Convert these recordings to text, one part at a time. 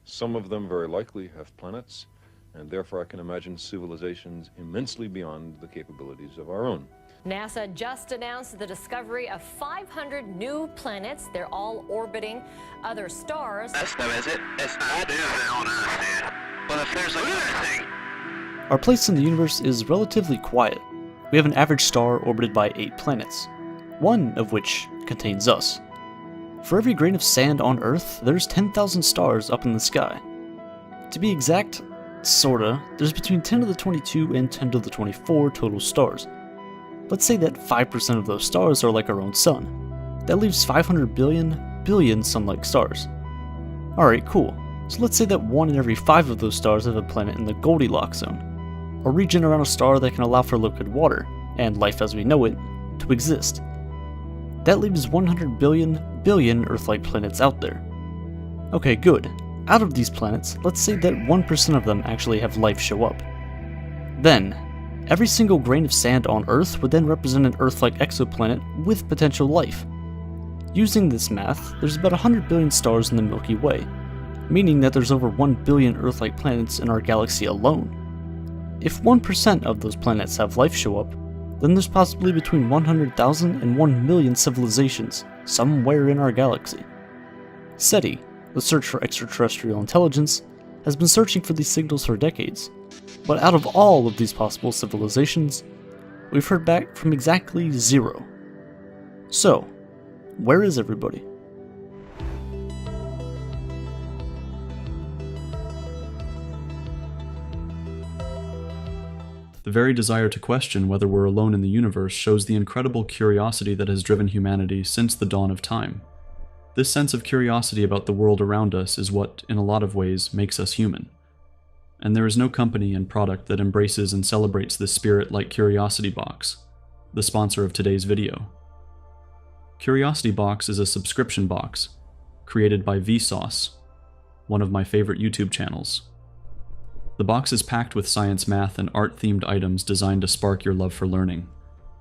Some of them very likely have planets, and therefore I can imagine civilizations immensely beyond the capabilities of our own. NASA just announced the discovery of 500 new planets. They're all orbiting other stars. That's them, is it? It's not on Earth, dude. But if there's another thing... Our place in the universe is relatively quiet. We have an average star orbited by 8 planets, one of which contains us. For every grain of sand on Earth, there's 10,000 stars up in the sky. To be exact, sorta, there's between 10 to the 22 and 10 to the 24 total stars. Let's say that 5% of those stars are like our own sun. That leaves 500 billion sun-like stars. Alright, cool. So let's say that 1 in every 5 of those stars have a planet in the Goldilocks zone, a region around a star that can allow for liquid water, and life as we know it, to exist. That leaves 100 billion Earth-like planets out there. Okay, good. Out of these planets, let's say that 1% of them actually have life show up. Then, every single grain of sand on Earth would then represent an Earth-like exoplanet with potential life. Using this math, there's about 100 billion stars in the Milky Way, meaning that there's over 1 billion Earth-like planets in our galaxy alone. If 1% of those planets have life show up, then there's possibly between 100,000 and 1 million civilizations somewhere in our galaxy. SETI, the search for extraterrestrial intelligence, has been searching for these signals for decades, but out of all of these possible civilizations, we've heard back from exactly 0. So, where is everybody? The very desire to question whether we're alone in the universe shows the incredible curiosity that has driven humanity since the dawn of time. This sense of curiosity about the world around us is what, in a lot of ways, makes us human. And there is no company and product that embraces and celebrates this spirit like Curiosity Box, the sponsor of today's video. Curiosity Box is a subscription box, created by Vsauce, one of my favorite YouTube channels. The box is packed with science, math, and art-themed items designed to spark your love for learning.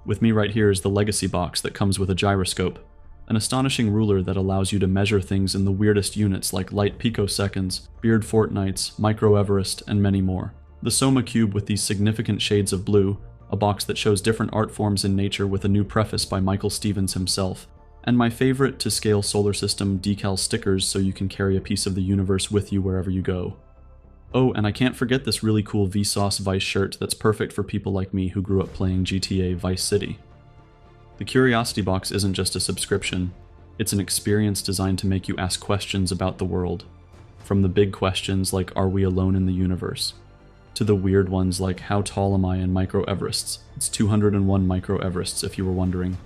With me right here is the Legacy Box that comes with a gyroscope, an astonishing ruler that allows you to measure things in the weirdest units like light picoseconds, beard fortnights, micro-Everest, and many more. The Soma Cube with these significant shades of blue, a box that shows different art forms in nature with a new preface by Michael Stevens himself, and my favorite to-scale solar system decal stickers so you can carry a piece of the universe with you wherever you go. Oh, and I can't forget this really cool Vsauce Vice shirt that's perfect for people like me who grew up playing GTA Vice City. The Curiosity Box isn't just a subscription, it's an experience designed to make you ask questions about the world. From the big questions like, are we alone in the universe? To the weird ones like, how tall am I in micro-Everests? It's 201 micro-Everests if you were wondering.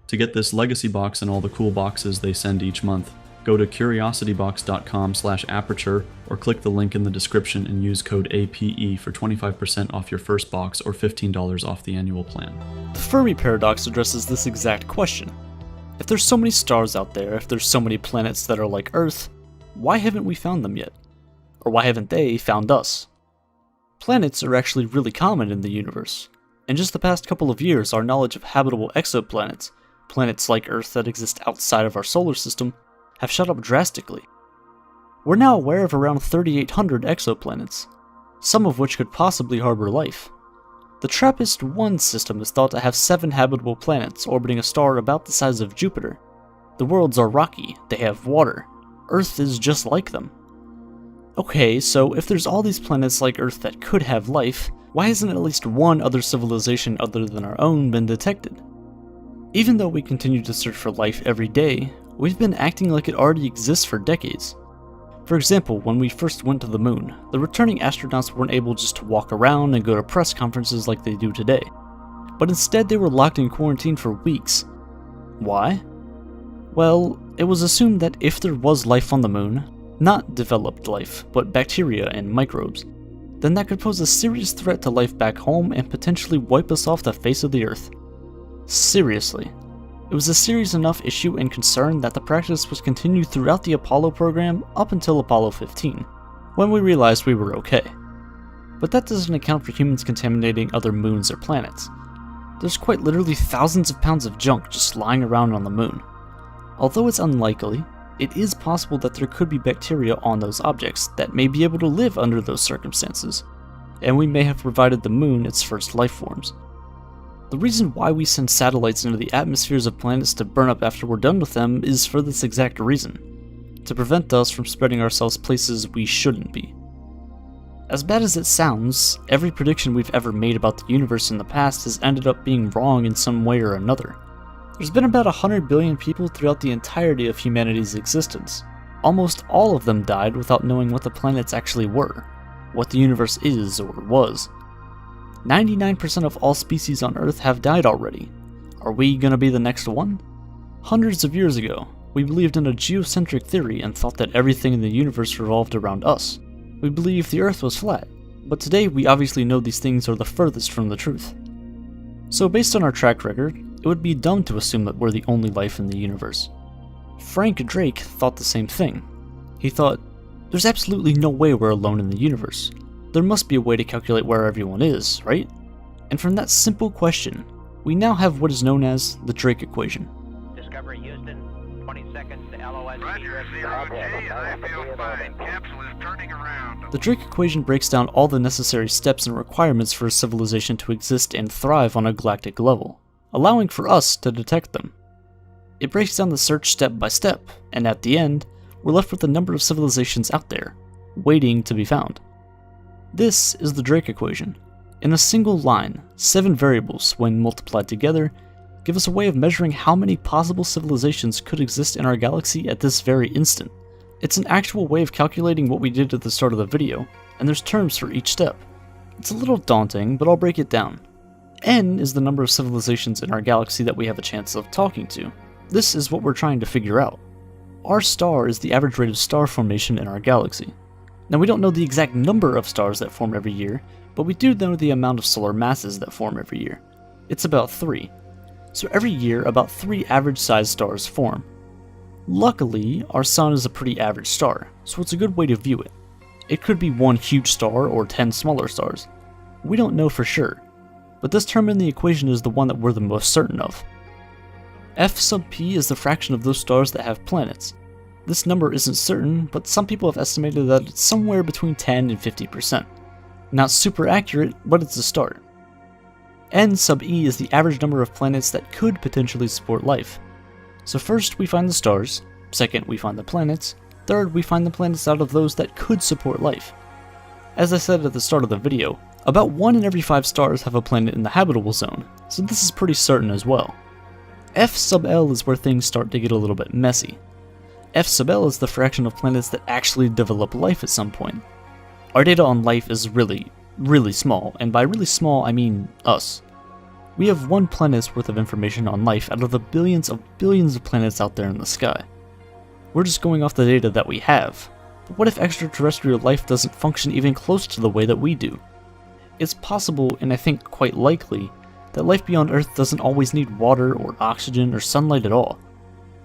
To get this Legacy Box and all the cool boxes they send each month, go to curiositybox.com/aperture or click the link in the description and use code APE for 25% off your first box or $15 off the annual plan. The Fermi paradox addresses this exact question. If there's so many stars out there, if there's so many planets that are like Earth, why haven't we found them yet? Or why haven't they found us? Planets are actually really common in the universe. In just the past couple of years, our knowledge of habitable exoplanets, planets like Earth that exist outside of our solar system, have shot up drastically. We're now aware of around 3,800 exoplanets, some of which could possibly harbor life. The TRAPPIST-1 system is thought to have 7 habitable planets orbiting a star about the size of Jupiter. The worlds are rocky, they have water. Earth is just like them. Okay, so if there's all these planets like Earth that could have life, why hasn't at least one other civilization other than our own been detected? Even though we continue to search for life every day, we've been acting like it already exists for decades. For example, when we first went to the moon, the returning astronauts weren't able just to walk around and go to press conferences like they do today, but instead they were locked in quarantine for weeks. Why? Well, it was assumed that if there was life on the moon, not developed life, but bacteria and microbes, then that could pose a serious threat to life back home and potentially wipe us off the face of the Earth. Seriously. It was a serious enough issue and concern that the practice was continued throughout the Apollo program up until Apollo 15, when we realized we were okay. But that doesn't account for humans contaminating other moons or planets. There's quite literally thousands of pounds of junk just lying around on the moon. Although it's unlikely, it is possible that there could be bacteria on those objects that may be able to live under those circumstances, and we may have provided the moon its first life forms. The reason why we send satellites into the atmospheres of planets to burn up after we're done with them is for this exact reason: to prevent us from spreading ourselves places we shouldn't be. As bad as it sounds, every prediction we've ever made about the universe in the past has ended up being wrong in some way or another. There's been about 100 billion people throughout the entirety of humanity's existence. Almost all of them died without knowing what the planets actually were, what the universe is or was. 99% of all species on Earth have died already. Are we gonna be the next one? Hundreds of years ago, we believed in a geocentric theory and thought that everything in the universe revolved around us. We believed the Earth was flat, but today we obviously know these things are the furthest from the truth. So based on our track record, it would be dumb to assume that we're the only life in the universe. Frank Drake thought the same thing. He thought, there's absolutely no way we're alone in the universe. There must be a way to calculate where everyone is, right? And from that simple question, we now have what is known as the Drake equation. Discovery Houston, 20 seconds to LOS. Roger, 0G, I feel fine. Capsule is turning around. The Drake equation breaks down all the necessary steps and requirements for a civilization to exist and thrive on a galactic level, allowing for us to detect them. It breaks down the search step by step, and at the end, we're left with the number of civilizations out there, waiting to be found. This is the Drake equation. In a single line, 7 variables, when multiplied together, give us a way of measuring how many possible civilizations could exist in our galaxy at this very instant. It's an actual way of calculating what we did at the start of the video, and there's terms for each step. It's a little daunting, but I'll break it down. N is the number of civilizations in our galaxy that we have a chance of talking to. This is what we're trying to figure out. Our star is the average rate of star formation in our galaxy. Now, we don't know the exact number of stars that form every year, but we do know the amount of solar masses that form every year. It's about 3. So every year, about 3 average-sized stars form. Luckily, our sun is a pretty average star, so it's a good way to view it. It could be one huge star or 10 smaller stars. We don't know for sure, but this term in the equation is the one that we're the most certain of. F sub p is the fraction of those stars that have planets. This number isn't certain, but some people have estimated that it's somewhere between 10 and 50%. Not super accurate, but it's a start. N sub e is the average number of planets that could potentially support life. So first we find the stars, second we find the planets, third we find the planets out of those that could support life. As I said at the start of the video, about 1 in every 5 stars have a planet in the habitable zone, so this is pretty certain as well. F sub L is where things start to get a little bit messy. F sub L is the fraction of planets that actually develop life at some point. Our data on life is really, really small, and by really small I mean us. We have 1 planet's worth of information on life out of the billions of planets out there in the sky. We're just going off the data that we have, but what if extraterrestrial life doesn't function even close to the way that we do? It's possible, and I think quite likely, that life beyond Earth doesn't always need water or oxygen or sunlight at all.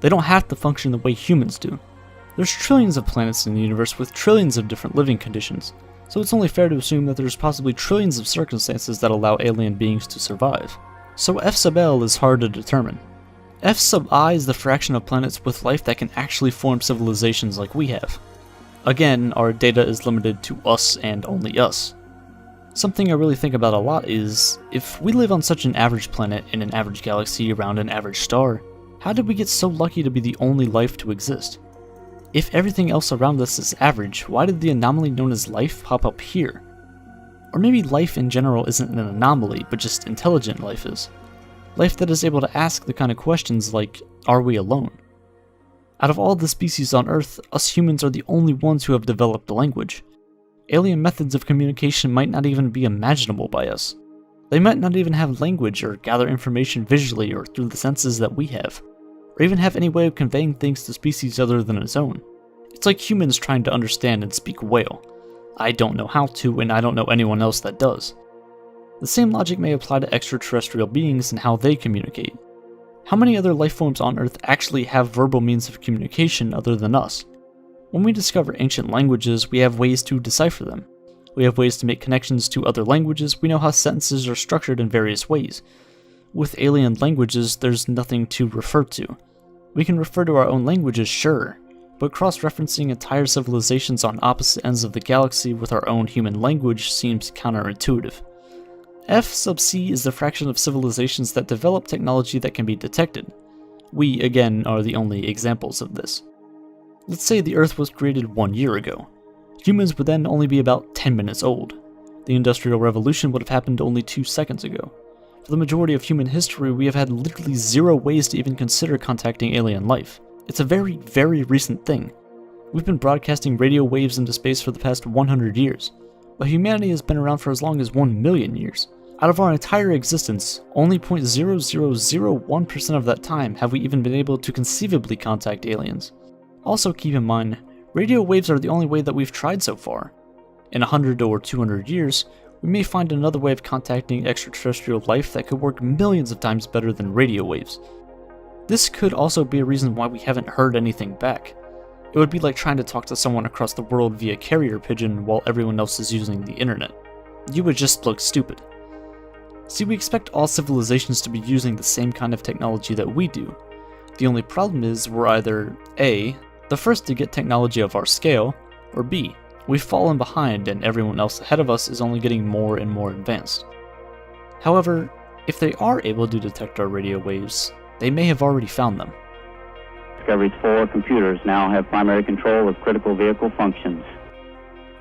They don't have to function the way humans do. There's trillions of planets in the universe with trillions of different living conditions, so it's only fair to assume that there's possibly trillions of circumstances that allow alien beings to survive. So F sub L is hard to determine. F sub I is the fraction of planets with life that can actually form civilizations like we have. Again, our data is limited to us and only us. Something I really think about a lot is, if we live on such an average planet in an average galaxy around an average star, how did we get so lucky to be the only life to exist? If everything else around us is average, why did the anomaly known as life pop up here? Or maybe life in general isn't an anomaly, but just intelligent life is. Life that is able to ask the kind of questions like, are we alone? Out of all the species on Earth, us humans are the only ones who have developed language. Alien methods of communication might not even be imaginable by us. They might not even have language or gather information visually or through the senses that we have, or even have any way of conveying things to species other than its own. It's like humans trying to understand and speak whale. I don't know how to, and I don't know anyone else that does. The same logic may apply to extraterrestrial beings and how they communicate. How many other life forms on Earth actually have verbal means of communication other than us? When we discover ancient languages, we have ways to decipher them. We have ways to make connections to other languages. We know how sentences are structured in various ways. With alien languages, there's nothing to refer to. We can refer to our own languages, sure, but cross-referencing entire civilizations on opposite ends of the galaxy with our own human language seems counterintuitive. F sub c is the fraction of civilizations that develop technology that can be detected. We, again, are the only examples of this. Let's say the Earth was created 1 year ago. Humans would then only be about 10 minutes old. The Industrial Revolution would have happened only 2 seconds ago. For the majority of human history, we have had literally 0 ways to even consider contacting alien life. It's a very, very recent thing. We've been broadcasting radio waves into space for the past 100 years, but humanity has been around for as long as 1 million years. Out of our entire existence, only 0.0001% of that time have we even been able to conceivably contact aliens. Also keep in mind, radio waves are the only way that we've tried so far. In 100 or 200 years, we may find another way of contacting extraterrestrial life that could work millions of times better than radio waves. This could also be a reason why we haven't heard anything back. It would be like trying to talk to someone across the world via carrier pigeon while everyone else is using the internet. You would just look stupid. See, we expect all civilizations to be using the same kind of technology that we do. The only problem is we're either A, the first to get technology of our scale, or B, we've fallen behind and everyone else ahead of us is only getting more and more advanced. However, if they are able to detect our radio waves, they may have already found them. Discovery's 4 computers now have primary control of critical vehicle functions.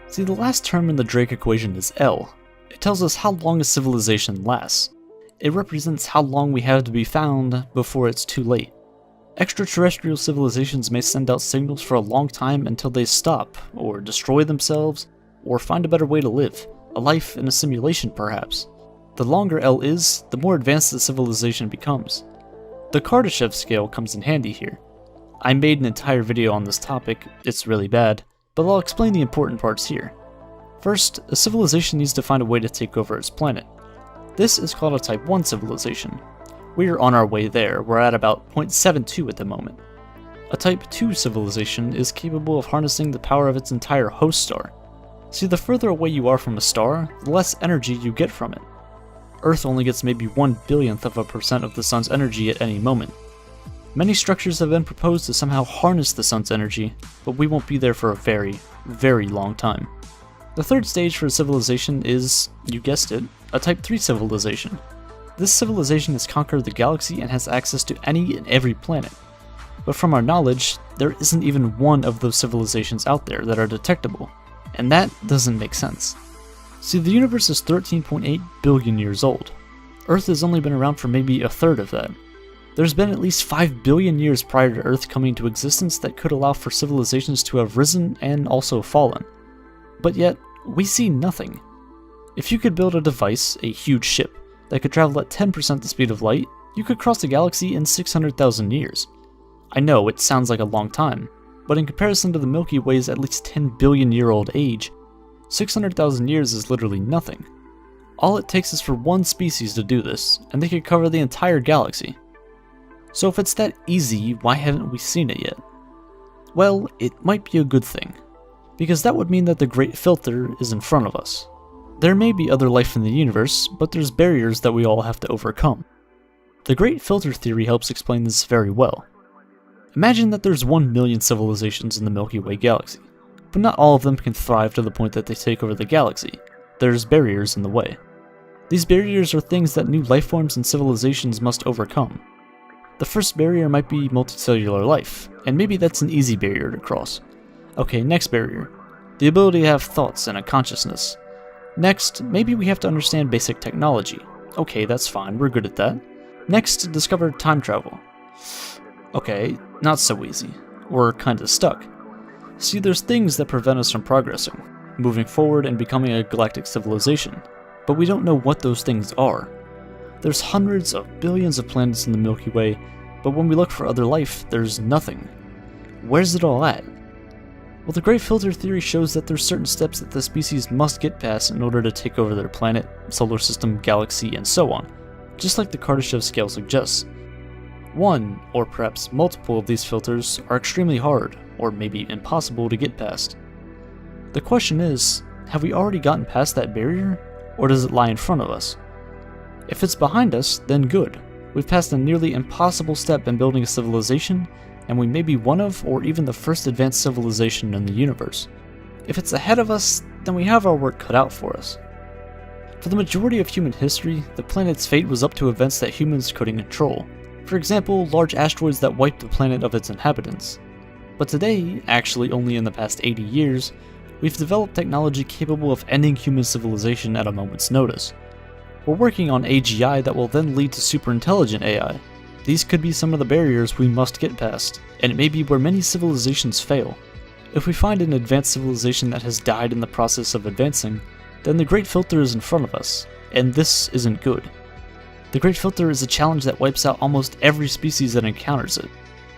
See, the last term in the Drake equation is L. It tells us how long a civilization lasts. It represents how long we have to be found before it's too late. Extraterrestrial civilizations may send out signals for a long time until they stop, or destroy themselves, or find a better way to live, a life in a simulation perhaps. The longer L is, the more advanced the civilization becomes. The Kardashev scale comes in handy here. I made an entire video on this topic, it's really bad, but I'll explain the important parts here. First, a civilization needs to find a way to take over its planet. This is called a Type 1 civilization. We're on our way there, we're at about 0.72 at the moment. A Type 2 civilization is capable of harnessing the power of its entire host star. See, the further away you are from a star, the less energy you get from it. Earth only gets maybe 1/1000% of the sun's energy at any moment. Many structures have been proposed to somehow harness the sun's energy, but we won't be there for a very, very long time. The third stage for a civilization is, you guessed it, a Type 3 civilization. This civilization has conquered the galaxy and has access to any and every planet. But from our knowledge, there isn't even one of those civilizations out there that are detectable, and that doesn't make sense. See, the universe is 13.8 billion years old. Earth has only been around for maybe a third of that. There's been at least 5 billion years prior to Earth coming into existence that could allow for civilizations to have risen and also fallen. But yet, we see nothing. If you could build a device, a huge ship, that could travel at 10% the speed of light, you could cross the galaxy in 600,000 years. I know, it sounds like a long time, but in comparison to the Milky Way's at least 10 billion year old age, 600,000 years is literally nothing. All it takes is for one species to do this, and they could cover the entire galaxy. So if it's that easy, why haven't we seen it yet? Well, it might be a good thing, because that would mean that the Great Filter is in front of us. There may be other life in the universe, but there's barriers that we all have to overcome. The Great Filter theory helps explain this very well. Imagine that there's 1 million civilizations in the Milky Way galaxy, but not all of them can thrive to the point that they take over the galaxy. There's barriers in the way. These barriers are things that new life forms and civilizations must overcome. The first barrier might be multicellular life, and maybe that's an easy barrier to cross. Okay, next barrier. The ability to have thoughts and a consciousness. Next, maybe we have to understand basic technology. Okay, that's fine, we're good at that. Next, discover time travel. Okay, not so easy. We're kinda stuck. See, there's things that prevent us from progressing, moving forward and becoming a galactic civilization, but we don't know what those things are. There's hundreds of billions of planets in the Milky Way, but when we look for other life, there's nothing. Where's it all at? Well, the Great Filter theory shows that there's certain steps that the species must get past in order to take over their planet, solar system, galaxy, and so on, just like the Kardashev scale suggests. One, or perhaps multiple of these filters are extremely hard, or maybe impossible to get past. The question is, have we already gotten past that barrier, or does it lie in front of us? If it's behind us, then good. We've passed a nearly impossible step in building a civilization, and we may be one of or even the first advanced civilization in the universe. If it's ahead of us, then we have our work cut out for us. For the majority of human history, the planet's fate was up to events that humans couldn't control. For example, large asteroids that wiped the planet of its inhabitants. But today, actually only in the past 80 years, we've developed technology capable of ending human civilization at a moment's notice. We're working on AGI that will then lead to superintelligent AI. These could be some of the barriers we must get past, and it may be where many civilizations fail. If we find an advanced civilization that has died in the process of advancing, then the Great Filter is in front of us, and this isn't good. The Great Filter is a challenge that wipes out almost every species that encounters it.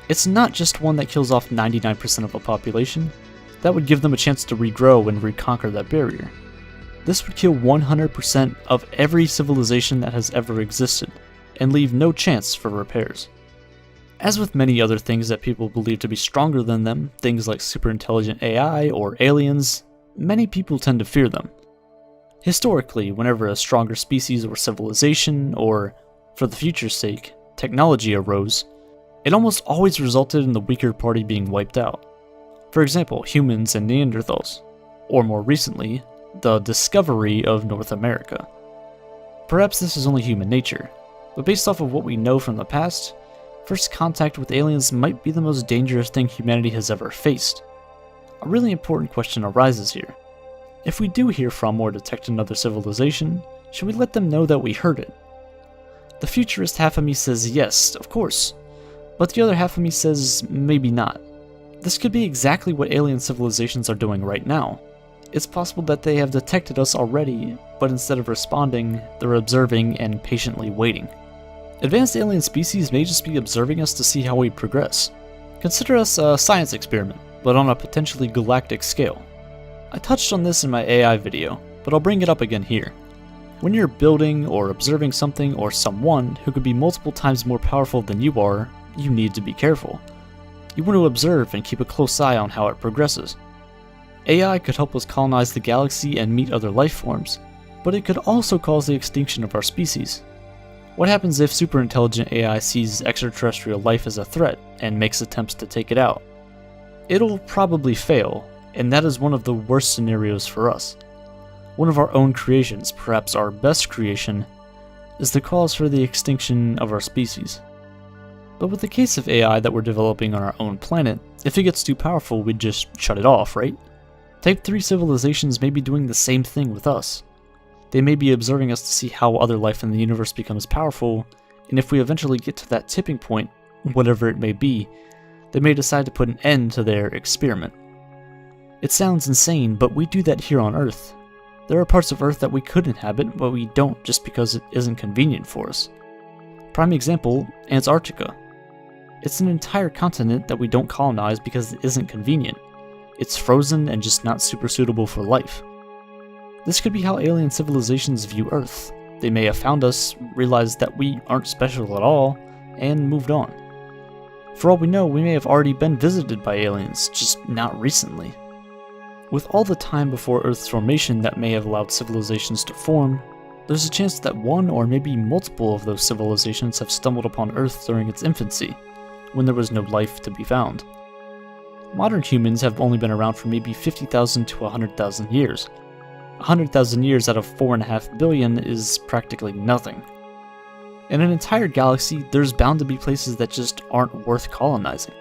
It's not just one that kills off 99% of a population. That would give them a chance to regrow and reconquer that barrier. This would kill 100% of every civilization that has ever existed, and leave no chance for repairs. As with many other things that people believe to be stronger than them, things like superintelligent AI or aliens, many people tend to fear them. Historically, whenever a stronger species or civilization, or, for the future's sake, technology arose, it almost always resulted in the weaker party being wiped out. For example, humans and Neanderthals, or more recently, the discovery of North America. Perhaps this is only human nature, but based off of what we know from the past, first contact with aliens might be the most dangerous thing humanity has ever faced. A really important question arises here. If we do hear from or detect another civilization, should we let them know that we heard it? The futurist half of me says yes, of course, but the other half of me says maybe not. This could be exactly what alien civilizations are doing right now. It's possible that they have detected us already, but instead of responding, they're observing and patiently waiting. Advanced alien species may just be observing us to see how we progress. Consider us a science experiment, but on a potentially galactic scale. I touched on this in my AI video, but I'll bring it up again here. When you're building or observing something or someone who could be multiple times more powerful than you are, you need to be careful. You want to observe and keep a close eye on how it progresses. AI could help us colonize the galaxy and meet other life forms, but it could also cause the extinction of our species. What happens if superintelligent AI sees extraterrestrial life as a threat and makes attempts to take it out? It'll probably fail, and that is one of the worst scenarios for us. One of our own creations, perhaps our best creation, is the cause for the extinction of our species. But with the case of AI that we're developing on our own planet, if it gets too powerful, we'd just shut it off, right? Type 3 civilizations may be doing the same thing with us. They may be observing us to see how other life in the universe becomes powerful, and if we eventually get to that tipping point, whatever it may be, they may decide to put an end to their experiment. It sounds insane, but we do that here on Earth. There are parts of Earth that we could inhabit, but we don't just because it isn't convenient for us. Prime example, Antarctica. It's an entire continent that we don't colonize because it isn't convenient. It's frozen and just not super suitable for life. This could be how alien civilizations view Earth. They may have found us, realized that we aren't special at all, and moved on. For all we know, we may have already been visited by aliens, just not recently. With all the time before Earth's formation that may have allowed civilizations to form, there's a chance that one or maybe multiple of those civilizations have stumbled upon Earth during its infancy, when there was no life to be found. Modern humans have only been around for maybe 50,000 to 100,000 years. 100,000 years out of 4.5 billion is practically nothing. In an entire galaxy, there's bound to be places that just aren't worth colonizing.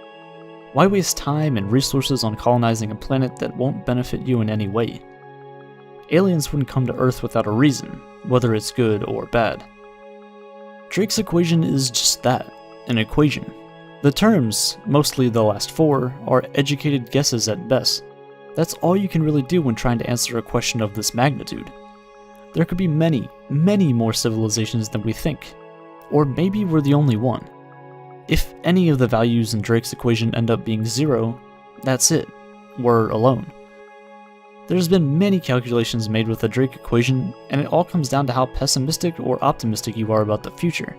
Why waste time and resources on colonizing a planet that won't benefit you in any way? Aliens wouldn't come to Earth without a reason, whether it's good or bad. Drake's equation is just that, an equation. The terms, mostly the last four, are educated guesses at best. That's all you can really do when trying to answer a question of this magnitude. There could be many, many more civilizations than we think. Or maybe we're the only one. If any of the values in Drake's equation end up being 0, that's it. We're alone. There's been many calculations made with the Drake equation, and it all comes down to how pessimistic or optimistic you are about the future.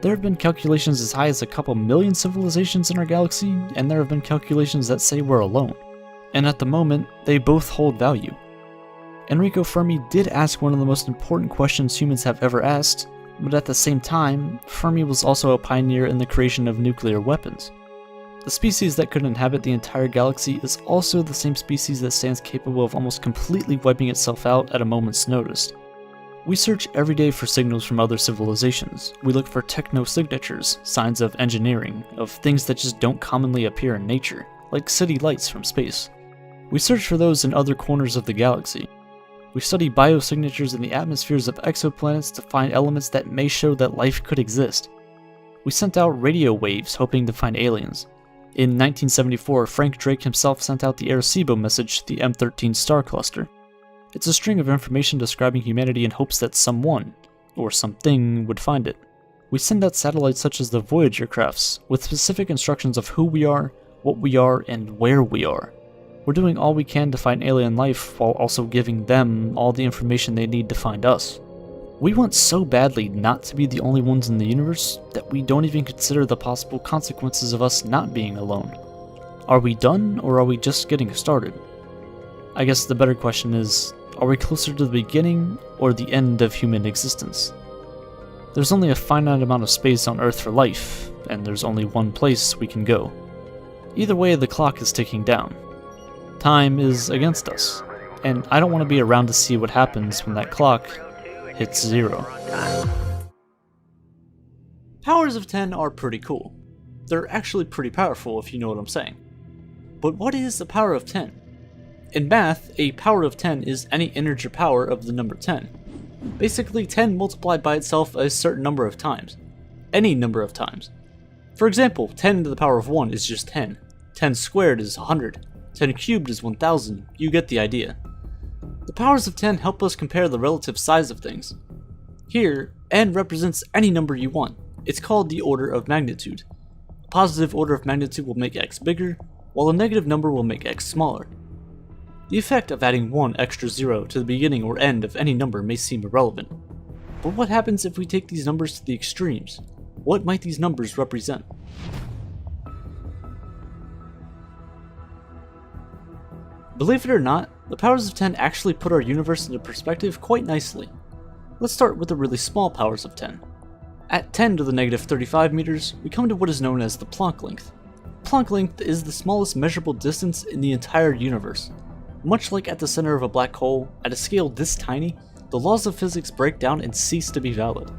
There have been calculations as high as a couple million civilizations in our galaxy, and there have been calculations that say we're alone. And at the moment, they both hold value. Enrico Fermi did ask one of the most important questions humans have ever asked, but at the same time, Fermi was also a pioneer in the creation of nuclear weapons. The species that could inhabit the entire galaxy is also the same species that stands capable of almost completely wiping itself out at a moment's notice. We search every day for signals from other civilizations. We look for techno-signatures, signs of engineering, of things that just don't commonly appear in nature, like city lights from space. We search for those in other corners of the galaxy. We study biosignatures in the atmospheres of exoplanets to find elements that may show that life could exist. We sent out radio waves hoping to find aliens. In 1974, Frank Drake himself sent out the Arecibo message, the M13 star cluster. It's a string of information describing humanity in hopes that someone, or something, would find it. We send out satellites such as the Voyager crafts, with specific instructions of who we are, what we are, and where we are. We're doing all we can to find alien life, while also giving them all the information they need to find us. We want so badly not to be the only ones in the universe that we don't even consider the possible consequences of us not being alone. Are we done, or are we just getting started? I guess the better question is, are we closer to the beginning or the end of human existence? There's only a finite amount of space on Earth for life, and there's only one place we can go. Either way, the clock is ticking down. Time is against us, and I don't want to be around to see what happens when that clock hits 0. Powers of 10 are pretty cool. They're actually pretty powerful if you know what I'm saying. But what is a power of 10? In math, a power of 10 is any integer power of the number 10. Basically, 10 multiplied by itself a certain number of times. Any number of times. For example, 10 to the power of 1 is just 10. 10 squared is 100. 10 cubed is 1000. You get the idea. The powers of 10 help us compare the relative size of things. Here, n represents any number you want. It's called the order of magnitude. A positive order of magnitude will make x bigger, while a negative number will make x smaller. The effect of adding one extra zero to the beginning or end of any number may seem irrelevant. But what happens if we take these numbers to the extremes? What might these numbers represent? Believe it or not, the powers of 10 actually put our universe into perspective quite nicely. Let's start with the really small powers of 10. At 10 to the negative 35 meters, we come to what is known as the Planck length. Planck length is the smallest measurable distance in the entire universe. Much like at the center of a black hole, at a scale this tiny, the laws of physics break down and cease to be valid.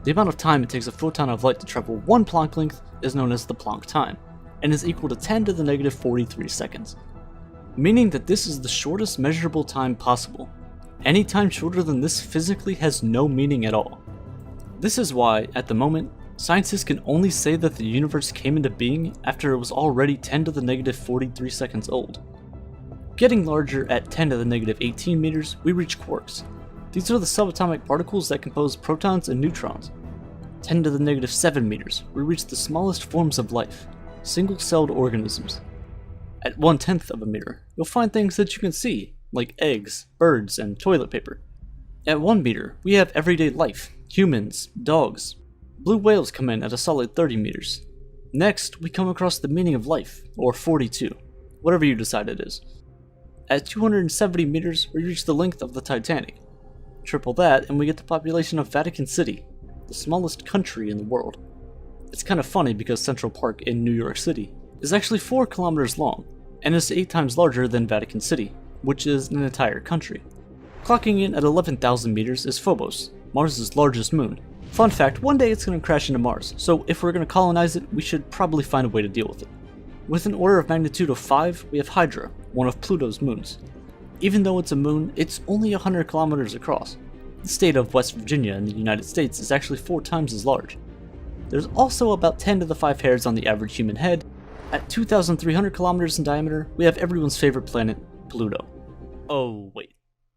The amount of time it takes a photon of light to travel one Planck length is known as the Planck time, and is equal to 10 to the negative 43 seconds. Meaning that this is the shortest measurable time possible. Any time shorter than this physically has no meaning at all. This is why, at the moment, scientists can only say that the universe came into being after it was already 10 to the negative 43 seconds old. Getting larger at 10 to the negative 18 meters, we reach quarks. These are the subatomic particles that compose protons and neutrons. 10 to the negative 7 meters, we reach the smallest forms of life, single-celled organisms. At 1/10 of a meter, you'll find things that you can see, like eggs, birds, and toilet paper. At 1 meter, we have everyday life, humans, dogs. Blue whales come in at a solid 30 meters. Next, we come across the meaning of life, or 42, whatever you decide it is. At 270 meters, we reach the length of the Titanic. Triple that, and we get the population of Vatican City, the smallest country in the world. It's kind of funny because Central Park in New York City is actually 4 kilometers long, and is 8 times larger than Vatican City, which is an entire country. Clocking in at 11,000 meters is Phobos, Mars' largest moon. Fun fact, one day it's going to crash into Mars, so if we're going to colonize it, we should probably find a way to deal with it. With an order of magnitude of 5, we have Hydra, one of Pluto's moons. Even though it's a moon, it's only 100 kilometers across. The state of West Virginia in the United States is actually 4 times as large. There's also about 10 to the 5 hairs on the average human head. At 2,300 kilometers in diameter, we have everyone's favorite planet, Pluto. Oh, wait.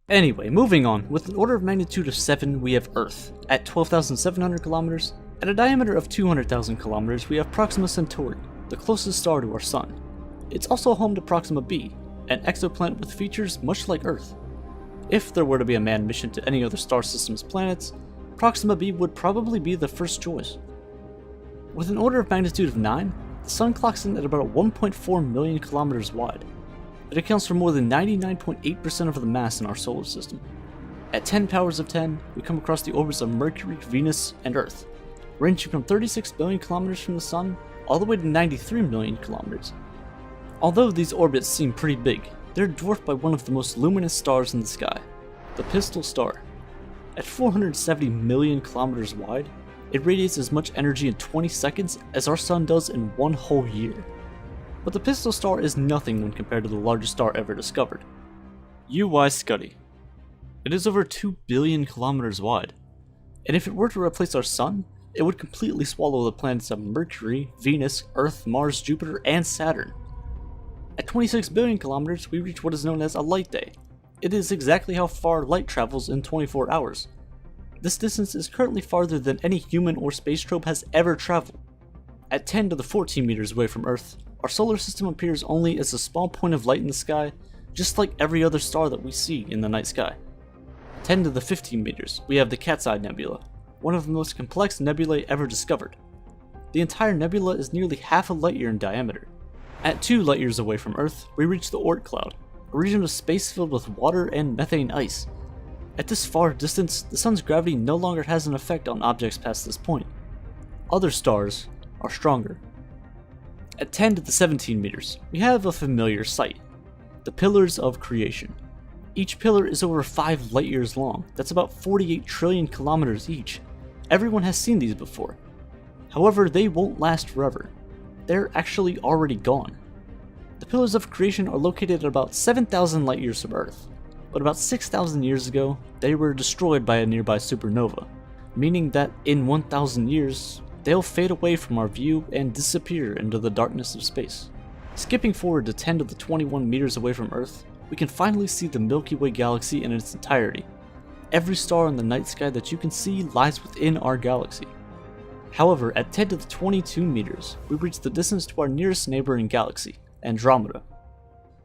Anyway, moving on, with an order of magnitude of 7, we have Earth. At 12,700 kilometers, at a diameter of 200,000 kilometers, we have Proxima Centauri, the closest star to our Sun. It's also home to Proxima b, an exoplanet with features much like Earth. If there were to be a manned mission to any other star system's planets, Proxima b would probably be the first choice. With an order of magnitude of 9, the Sun clocks in at about 1.4 million kilometers wide. It accounts for more than 99.8% of the mass in our solar system. At 10 powers of 10, we come across the orbits of Mercury, Venus, and Earth, ranging from 36 billion kilometers from the Sun all the way to 93 million kilometers. Although these orbits seem pretty big, they're dwarfed by one of the most luminous stars in the sky, the Pistol Star. At 470 million kilometers wide, it radiates as much energy in 20 seconds as our sun does in one whole year. But the Pistol Star is nothing when compared to the largest star ever discovered, UY Scuti. It is over 2 billion kilometers wide, and if it were to replace our sun, it would completely swallow the planets of Mercury, Venus, Earth, Mars, Jupiter, and Saturn. At 26 billion kilometers, we reach what is known as a light day. It is exactly how far light travels in 24 hours. This distance is currently farther than any human or space probe has ever traveled. At 10 to the 14 meters away from Earth, our solar system appears only as a small point of light in the sky, just like every other star that we see in the night sky. 10 to the 15 meters, we have the Cat's Eye Nebula, one of the most complex nebulae ever discovered. The entire nebula is nearly half a light year in diameter. At 2 light years away from Earth, we reach the Oort cloud, a region of space filled with water and methane ice. At this far distance, the sun's gravity no longer has an effect on objects past this point. Other stars are stronger. At 10 to the 17 meters, we have a familiar sight, the Pillars of Creation. Each pillar is over 5 light years long, that's about 48 trillion kilometers each. Everyone has seen these before. However, they won't last forever. They're actually already gone. The Pillars of Creation are located at about 7,000 light years from Earth, but about 6,000 years ago, they were destroyed by a nearby supernova, meaning that in 1,000 years, they'll fade away from our view and disappear into the darkness of space. Skipping forward to 10 to the 21 meters away from Earth, we can finally see the Milky Way galaxy in its entirety. Every star in the night sky that you can see lies within our galaxy. However, at 10 to the 22 meters, we reach the distance to our nearest neighboring galaxy, Andromeda.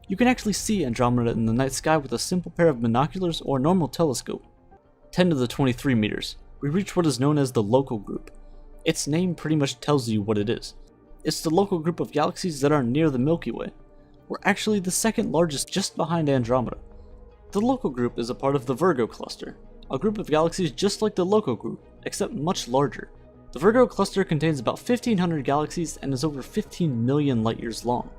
You can actually see Andromeda in the night sky with a simple pair of binoculars or normal telescope. 10 to the 23 meters, we reach what is known as the Local Group. Its name pretty much tells you what it is. It's the local group of galaxies that are near the Milky Way. We're actually the second largest just behind Andromeda. The Local Group is a part of the Virgo Cluster, a group of galaxies just like the Local Group, except much larger. The Virgo Cluster contains about 1,500 galaxies and is over 15 million light years long.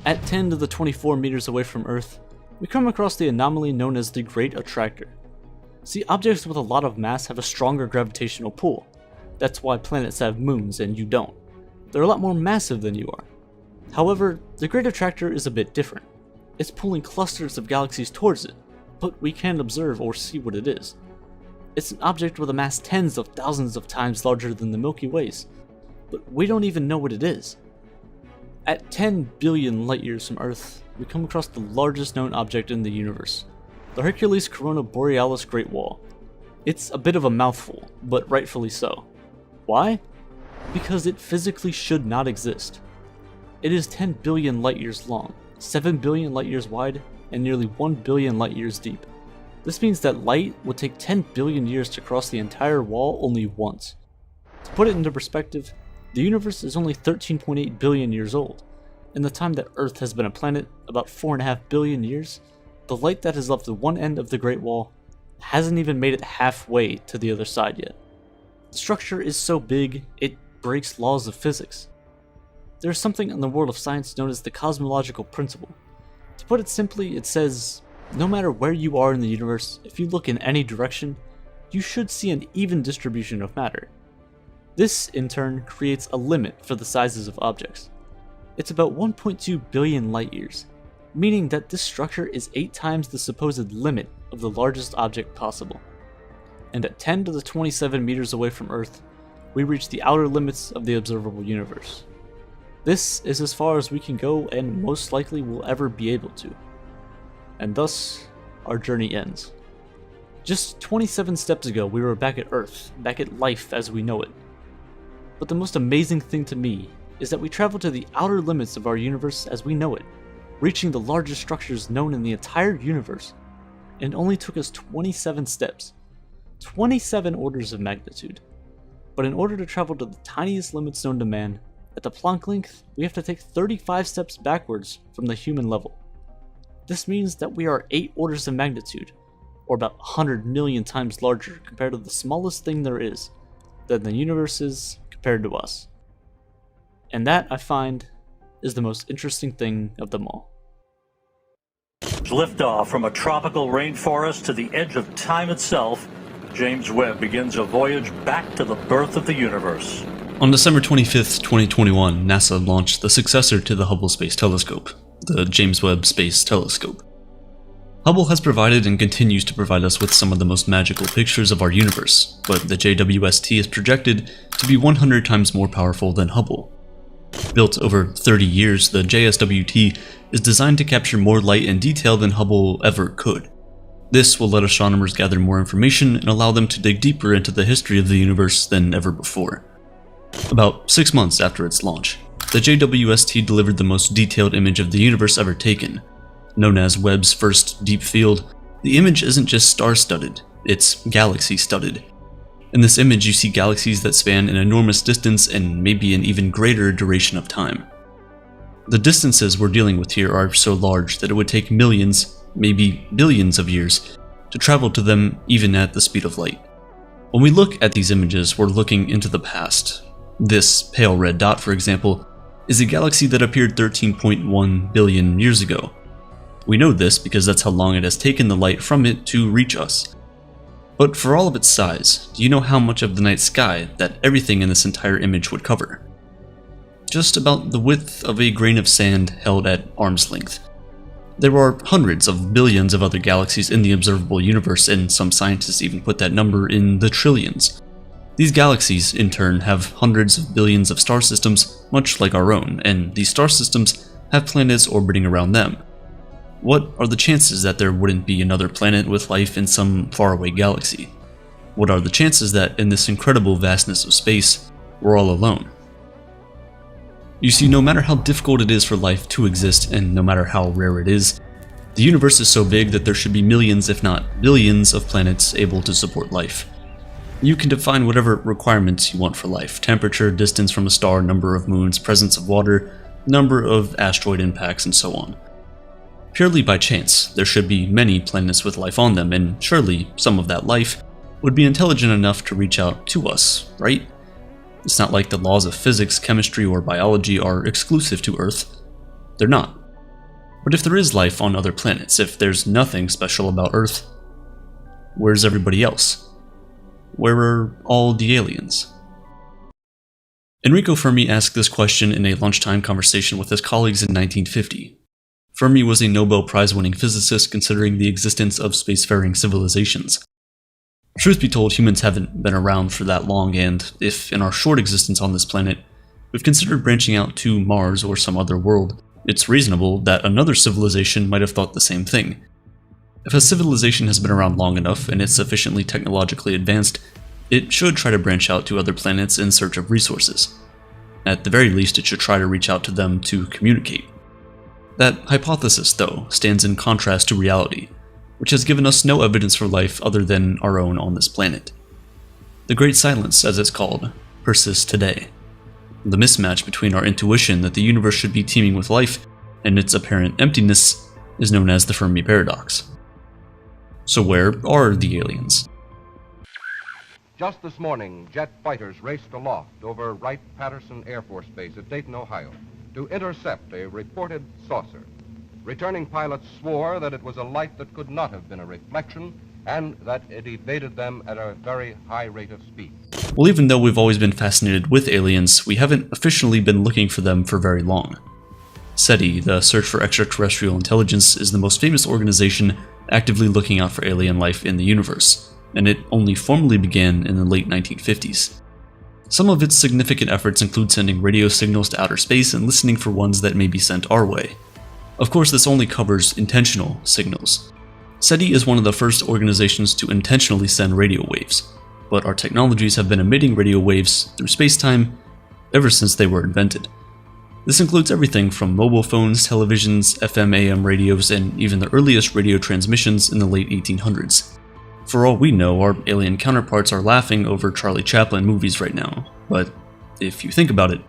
At 10 to the 24 meters away from Earth, we come across the anomaly known as the Great Attractor. See, objects with a lot of mass have a stronger gravitational pull. That's why planets have moons and you don't. They're a lot more massive than you are. However, the Great Attractor is a bit different. It's pulling clusters of galaxies towards it, but we can't observe or see what it is. It's an object with a mass tens of thousands of times larger than the Milky Way's, but we don't even know what it is. At 10 billion light years from Earth, we come across the largest known object in the universe, the Hercules Corona Borealis Great Wall. It's a bit of a mouthful, but rightfully so. Why? Because it physically should not exist. It is 10 billion light years long, 7 billion light years wide, and nearly 1 billion light years deep. This means that light would take 10 billion years to cross the entire wall only once. To put it into perspective, the universe is only 13.8 billion years old. In the time that Earth has been a planet, about 4.5 billion years, the light that has left the one end of the Great Wall hasn't even made it halfway to the other side yet. The structure is so big, it breaks laws of physics. There is something in the world of science known as the cosmological principle. To put it simply, it says, no matter where you are in the universe, if you look in any direction, you should see an even distribution of matter. This, in turn, creates a limit for the sizes of objects. It's about 1.2 billion light years, meaning that this structure is 8 times the supposed limit of the largest object possible. And at 10 to the 27 meters away from Earth, we reach the outer limits of the observable universe. This is as far as we can go and most likely will ever be able to. And thus, our journey ends. Just 27 steps ago, we were back at Earth, back at life as we know it. But the most amazing thing to me is that we traveled to the outer limits of our universe as we know it, reaching the largest structures known in the entire universe, and it only took us 27 steps. 27 orders of magnitude. But in order to travel to the tiniest limits known to man, at the Planck length, we have to take 35 steps backwards from the human level. This means that we are 8 orders of magnitude, or about 100 million times larger compared to the smallest thing there is, than the universe is compared to us. And that, I find, is the most interesting thing of them all. Liftoff from a tropical rainforest to the edge of time itself, James Webb begins a voyage back to the birth of the universe. On December 25th, 2021, NASA launched the successor to the Hubble Space Telescope, the James Webb Space Telescope. Hubble has provided and continues to provide us with some of the most magical pictures of our universe, but the JWST is projected to be 100 times more powerful than Hubble. Built over 30 years, the JSWT is designed to capture more light and detail than Hubble ever could. This will let astronomers gather more information and allow them to dig deeper into the history of the universe than ever before. About 6 months after its launch, the JWST delivered the most detailed image of the universe ever taken. Known as Webb's first deep field, the image isn't just star-studded, it's galaxy-studded. In this image you see galaxies that span an enormous distance and maybe an even greater duration of time. The distances we're dealing with here are so large that it would take millions, maybe billions of years to travel to them even at the speed of light. When we look at these images, we're looking into the past. This pale red dot, for example, is a galaxy that appeared 13.1 billion years ago. We know this because that's how long it has taken the light from it to reach us. But for all of its size, do you know how much of the night sky that everything in this entire image would cover? Just about the width of a grain of sand held at arm's length. There are hundreds of billions of other galaxies in the observable universe, and some scientists even put that number in the trillions. These galaxies, in turn, have hundreds of billions of star systems, much like our own, and these star systems have planets orbiting around them. What are the chances that there wouldn't be another planet with life in some faraway galaxy? What are the chances that in this incredible vastness of space, we're all alone? You see, no matter how difficult it is for life to exist, and no matter how rare it is, the universe is so big that there should be millions, if not billions, of planets able to support life. You can define whatever requirements you want for life: temperature, distance from a star, number of moons, presence of water, number of asteroid impacts, and so on. Purely by chance, there should be many planets with life on them, and surely some of that life would be intelligent enough to reach out to us, right? It's not like the laws of physics, chemistry, or biology are exclusive to Earth. They're not. But if there is life on other planets, if there's nothing special about Earth, where's everybody else? Where are all the aliens? Enrico Fermi asked this question in a lunchtime conversation with his colleagues in 1950. Fermi was a Nobel Prize-winning physicist considering the existence of spacefaring civilizations. Truth be told, humans haven't been around for that long, and if in our short existence on this planet, we've considered branching out to Mars or some other world, it's reasonable that another civilization might have thought the same thing. If a civilization has been around long enough and it's sufficiently technologically advanced, it should try to branch out to other planets in search of resources. At the very least, it should try to reach out to them to communicate. That hypothesis, though, stands in contrast to reality, which has given us no evidence for life other than our own on this planet. The Great Silence, as it's called, persists today. The mismatch between our intuition that the universe should be teeming with life and its apparent emptiness is known as the Fermi paradox. So where are the aliens? Just this morning, jet fighters raced aloft over Wright-Patterson Air Force Base at Dayton, Ohio, to intercept a reported saucer. Returning pilots swore that it was a light that could not have been a reflection and that it evaded them at a very high rate of speed. Well, even though we've always been fascinated with aliens, we haven't officially been looking for them for very long. SETI, the Search for Extraterrestrial Intelligence, is the most famous organization actively looking out for alien life in the universe, and it only formally began in the late 1950s. Some of its significant efforts include sending radio signals to outer space and listening for ones that may be sent our way. Of course, this only covers intentional signals. SETI is one of the first organizations to intentionally send radio waves, but our technologies have been emitting radio waves through space-time ever since they were invented. This includes everything from mobile phones, televisions, FM/AM radios, and even the earliest radio transmissions in the late 1800s. For all we know, our alien counterparts are laughing over Charlie Chaplin movies right now, but if you think about it,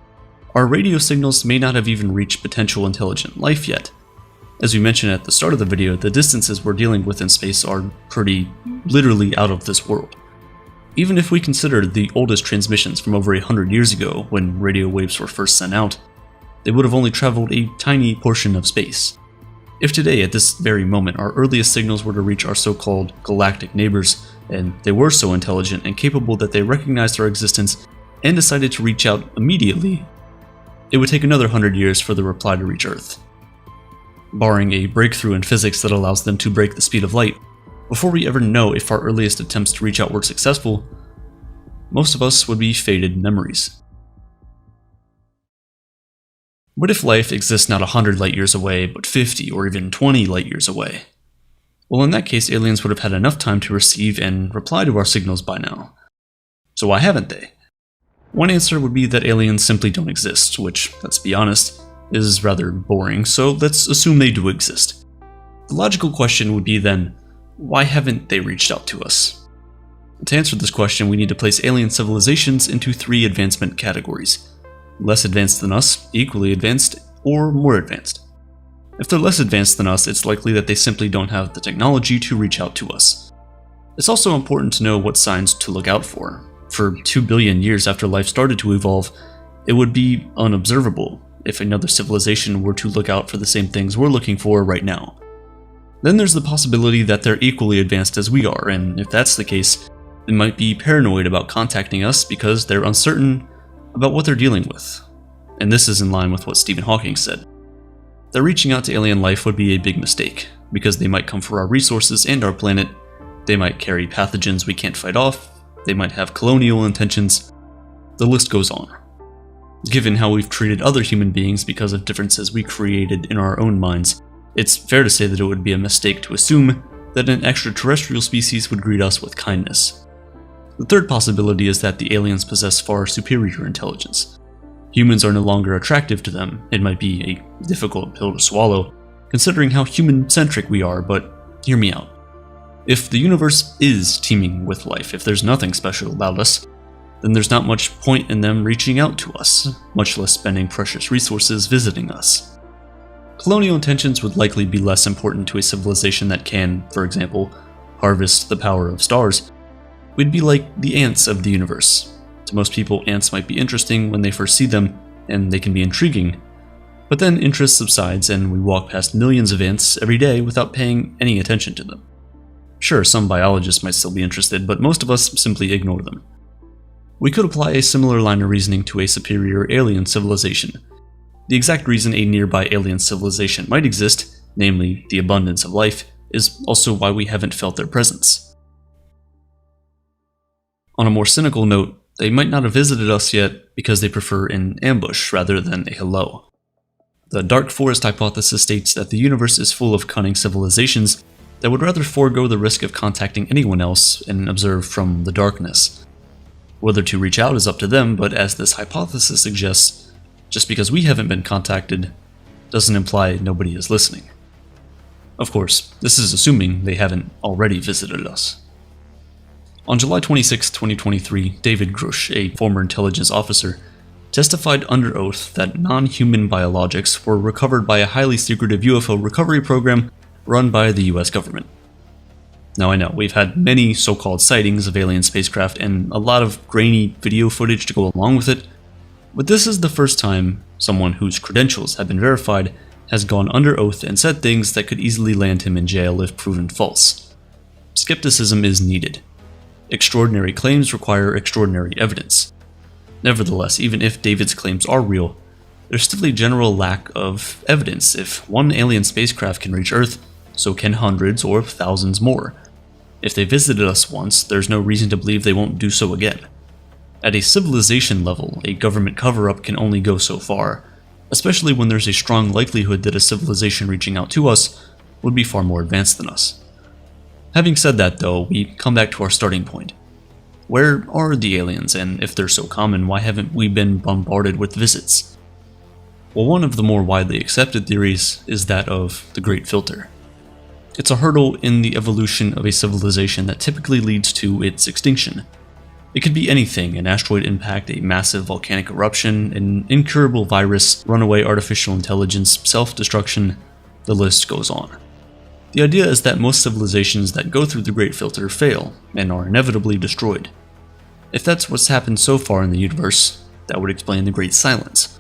our radio signals may not have even reached potential intelligent life yet. As we mentioned at the start of the video, the distances we're dealing with in space are pretty literally out of this world. Even if we consider the oldest transmissions from over 100 years ago, when radio waves were first sent out, they would have only traveled a tiny portion of space. If today, at this very moment, our earliest signals were to reach our so-called galactic neighbors, and they were so intelligent and capable that they recognized our existence and decided to reach out immediately, it would take another 100 years for the reply to reach Earth. Barring a breakthrough in physics that allows them to break the speed of light, before we ever know if our earliest attempts to reach out were successful, most of us would be faded memories. What if life exists not 100 light years away, but 50 or even 20 light years away? Well, in that case, aliens would have had enough time to receive and reply to our signals by now. So why haven't they? One answer would be that aliens simply don't exist, which, let's be honest, is rather boring, so let's assume they do exist. The logical question would be then, why haven't they reached out to us? To answer this question, we need to place alien civilizations into 3 advancement categories: less advanced than us, equally advanced, or more advanced. If they're less advanced than us, it's likely that they simply don't have the technology to reach out to us. It's also important to know what signs to look out for. For 2 billion years after life started to evolve, it would be unobservable if another civilization were to look out for the same things we're looking for right now. Then there's the possibility that they're equally advanced as we are, and if that's the case, they might be paranoid about contacting us because they're uncertain about what they're dealing with. And this is in line with what Stephen Hawking said. That reaching out to alien life would be a big mistake, because they might come for our resources and our planet, they might carry pathogens we can't fight off, they might have colonial intentions, the list goes on. Given how we've treated other human beings because of differences we created in our own minds, it's fair to say that it would be a mistake to assume that an extraterrestrial species would greet us with kindness. The third possibility is that the aliens possess far superior intelligence. Humans are no longer attractive to them. It might be a difficult pill to swallow, considering how human-centric we are, but hear me out. If the universe is teeming with life, if there's nothing special about us, then there's not much point in them reaching out to us, much less spending precious resources visiting us. Colonial intentions would likely be less important to a civilization that can, for example, harvest the power of stars. We'd be like the ants of the universe. To most people, ants might be interesting when they first see them, and they can be intriguing. But then interest subsides and we walk past millions of ants every day without paying any attention to them. Sure, some biologists might still be interested, but most of us simply ignore them. We could apply a similar line of reasoning to a superior alien civilization. The exact reason a nearby alien civilization might exist, namely the abundance of life, is also why we haven't felt their presence. On a more cynical note, they might not have visited us yet because they prefer an ambush rather than a hello. The dark forest hypothesis states that the universe is full of cunning civilizations that would rather forego the risk of contacting anyone else and observe from the darkness. Whether to reach out is up to them, but as this hypothesis suggests, just because we haven't been contacted doesn't imply nobody is listening. Of course, this is assuming they haven't already visited us. On July 26, 2023, David Grush, a former intelligence officer, testified under oath that non-human biologics were recovered by a highly secretive UFO recovery program run by the US government. Now I know, we've had many so-called sightings of alien spacecraft and a lot of grainy video footage to go along with it, but this is the first time someone whose credentials have been verified has gone under oath and said things that could easily land him in jail if proven false. Skepticism is needed. Extraordinary claims require extraordinary evidence. Nevertheless, even if David's claims are real, there's still a general lack of evidence. If one alien spacecraft can reach Earth, so can hundreds or thousands more. If they visited us once, there's no reason to believe they won't do so again. At a civilization level, a government cover-up can only go so far, especially when there's a strong likelihood that a civilization reaching out to us would be far more advanced than us. Having said that though, we come back to our starting point. Where are the aliens, and if they're so common, why haven't we been bombarded with visits? Well, one of the more widely accepted theories is that of the Great Filter. It's a hurdle in the evolution of a civilization that typically leads to its extinction. It could be anything: an asteroid impact, a massive volcanic eruption, an incurable virus, runaway artificial intelligence, self-destruction, the list goes on. The idea is that most civilizations that go through the Great Filter fail, and are inevitably destroyed. If that's what's happened so far in the universe, that would explain the Great Silence.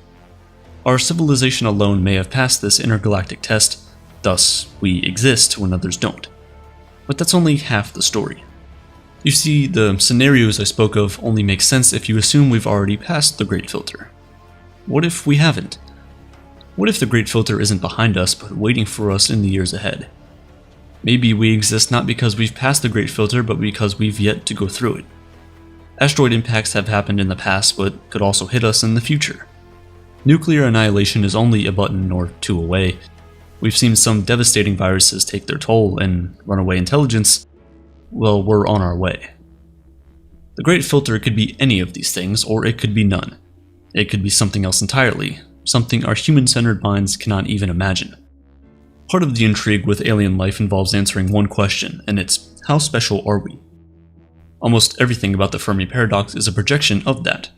Our civilization alone may have passed this intergalactic test, thus we exist when others don't. But that's only half the story. You see, the scenarios I spoke of only make sense if you assume we've already passed the Great Filter. What if we haven't? What if the Great Filter isn't behind us but waiting for us in the years ahead? Maybe we exist not because we've passed the Great Filter but because we've yet to go through it. Asteroid impacts have happened in the past but could also hit us in the future. Nuclear annihilation is only a button or two away. We've seen some devastating viruses take their toll, and runaway intelligence, well, we're on our way. The Great Filter could be any of these things, or it could be none. It could be something else entirely, something our human-centered minds cannot even imagine. Part of the intrigue with alien life involves answering one question, and it's, how special are we? Almost everything about the Fermi paradox is a projection of that.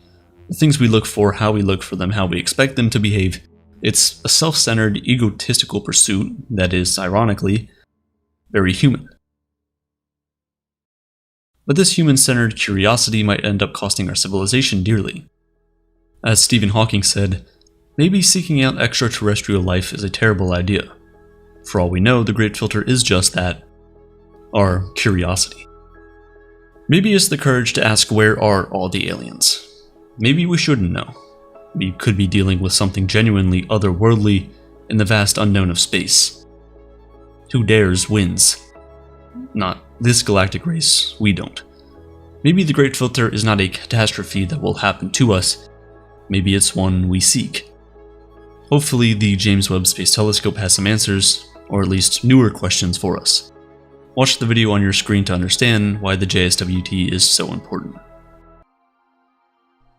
The things we look for, how we look for them, how we expect them to behave. It's a self-centered, egotistical pursuit that is, ironically, very human. But this human-centered curiosity might end up costing our civilization dearly. As Stephen Hawking said, maybe seeking out extraterrestrial life is a terrible idea. For all we know, the Great Filter is just that, our curiosity. Maybe it's the courage to ask, where are all the aliens? Maybe we shouldn't know. We could be dealing with something genuinely otherworldly in the vast unknown of space. Who dares wins. Not this galactic race, we don't. Maybe the Great Filter is not a catastrophe that will happen to us. Maybe it's one we seek. Hopefully the James Webb Space Telescope has some answers, or at least newer questions for us. Watch the video on your screen to understand why the JSWT is so important.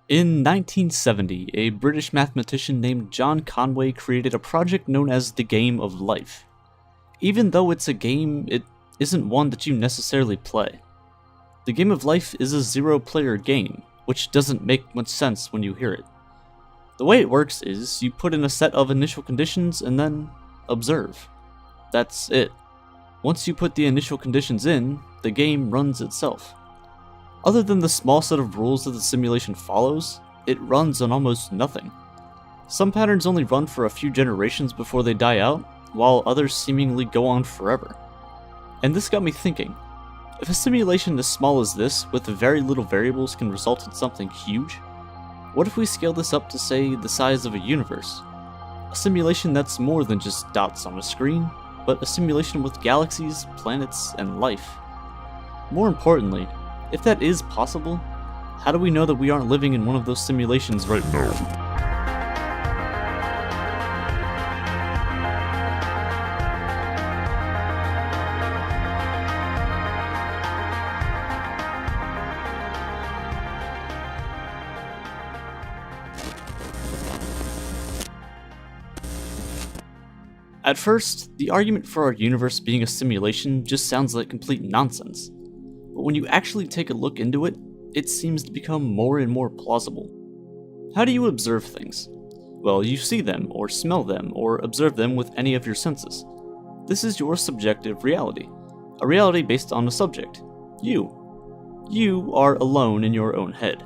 In 1970, a British mathematician named John Conway created a project known as the Game of Life. Even though it's a game, it isn't one that you necessarily play. The Game of Life is a zero-player game, which doesn't make much sense when you hear it. The way it works is, you put in a set of initial conditions and then observe. That's it. Once you put the initial conditions in, the game runs itself. Other than the small set of rules that the simulation follows, it runs on almost nothing. Some patterns only run for a few generations before they die out, while others seemingly go on forever. And this got me thinking, if a simulation as small as this, with very little variables, can result in something huge, what if we scale this up to, say, the size of a universe? A simulation that's more than just dots on a screen, but a simulation with galaxies, planets, and life. More importantly, if that is possible, how do we know that we aren't living in one of those simulations right now? At first, the argument for our universe being a simulation just sounds like complete nonsense. But when you actually take a look into it, it seems to become more and more plausible. How do you observe things? Well, you see them, or smell them, or observe them with any of your senses. This is your subjective reality. A reality based on a subject. You. You are alone in your own head.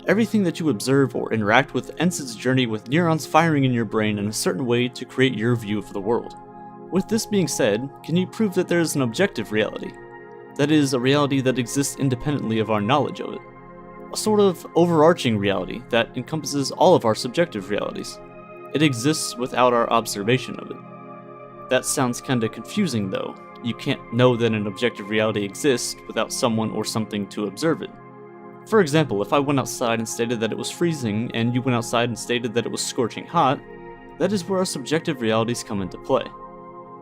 Everything that you observe or interact with ends its journey with neurons firing in your brain in a certain way to create your view of the world. With this being said, can you prove that there is an objective reality? That is, a reality that exists independently of our knowledge of it. A sort of overarching reality that encompasses all of our subjective realities. It exists without our observation of it. That sounds kinda confusing though. You can't know that an objective reality exists without someone or something to observe it. For example, if I went outside and stated that it was freezing, and you went outside and stated that it was scorching hot, that is where our subjective realities come into play.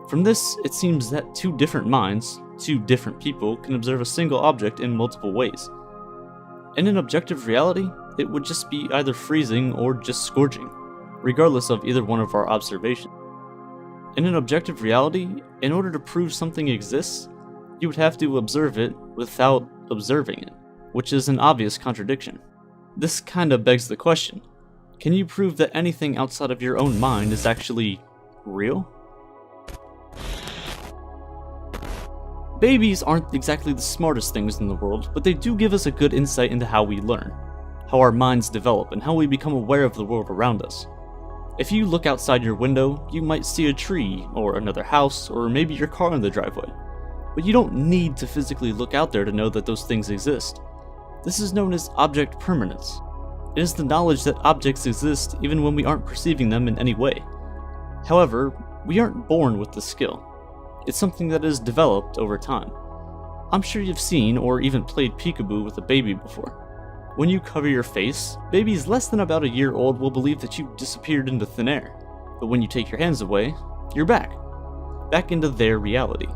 From this, it seems that two different minds, two different people, can observe a single object in multiple ways. In an objective reality, it would just be either freezing or just scorching, regardless of either one of our observations. In an objective reality, in order to prove something exists, you would have to observe it without observing it, which is an obvious contradiction. This kinda begs the question, can you prove that anything outside of your own mind is actually real? Babies aren't exactly the smartest things in the world, but they do give us a good insight into how we learn, how our minds develop, and how we become aware of the world around us. If you look outside your window, you might see a tree, or another house, or maybe your car in the driveway. But you don't need to physically look out there to know that those things exist. This is known as object permanence. It is the knowledge that objects exist even when we aren't perceiving them in any way. However, we aren't born with this skill. It's something that is developed over time. I'm sure you've seen or even played peekaboo with a baby before. When you cover your face, babies less than about a year old will believe that you disappeared into thin air. But when you take your hands away, you're back into their reality.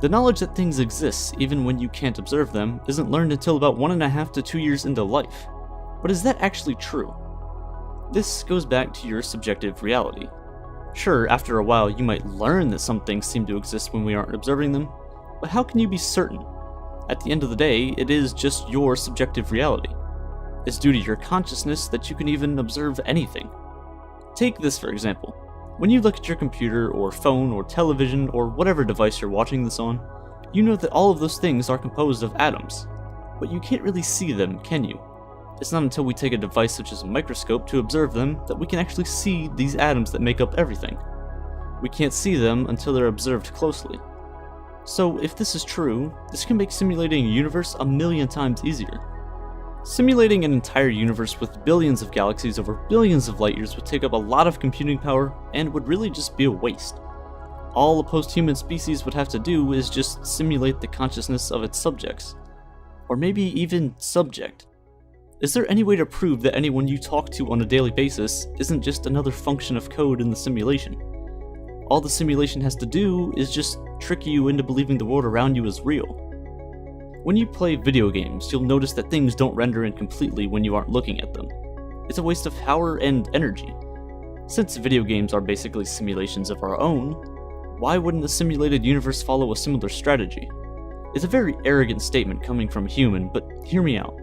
The knowledge that things exist even when you can't observe them isn't learned until about 1.5 to 2 years into life. But is that actually true? This goes back to your subjective reality. Sure, after a while you might learn that some things seem to exist when we aren't observing them, but how can you be certain? At the end of the day, it is just your subjective reality. It's due to your consciousness that you can even observe anything. Take this for example. When you look at your computer or phone or television or whatever device you're watching this on, you know that all of those things are composed of atoms. But you can't really see them, can you? It's not until we take a device such as a microscope to observe them that we can actually see these atoms that make up everything. We can't see them until they're observed closely. So if this is true, this can make simulating a universe a million times easier. Simulating an entire universe with billions of galaxies over billions of light years would take up a lot of computing power and would really just be a waste. All a post-human species would have to do is just simulate the consciousness of its subjects. Or maybe even subject. Is there any way to prove that anyone you talk to on a daily basis isn't just another function of code in the simulation? All the simulation has to do is just trick you into believing the world around you is real. When you play video games, you'll notice that things don't render in completely when you aren't looking at them. It's a waste of power and energy. Since video games are basically simulations of our own, why wouldn't a simulated universe follow a similar strategy? It's a very arrogant statement coming from a human, but hear me out.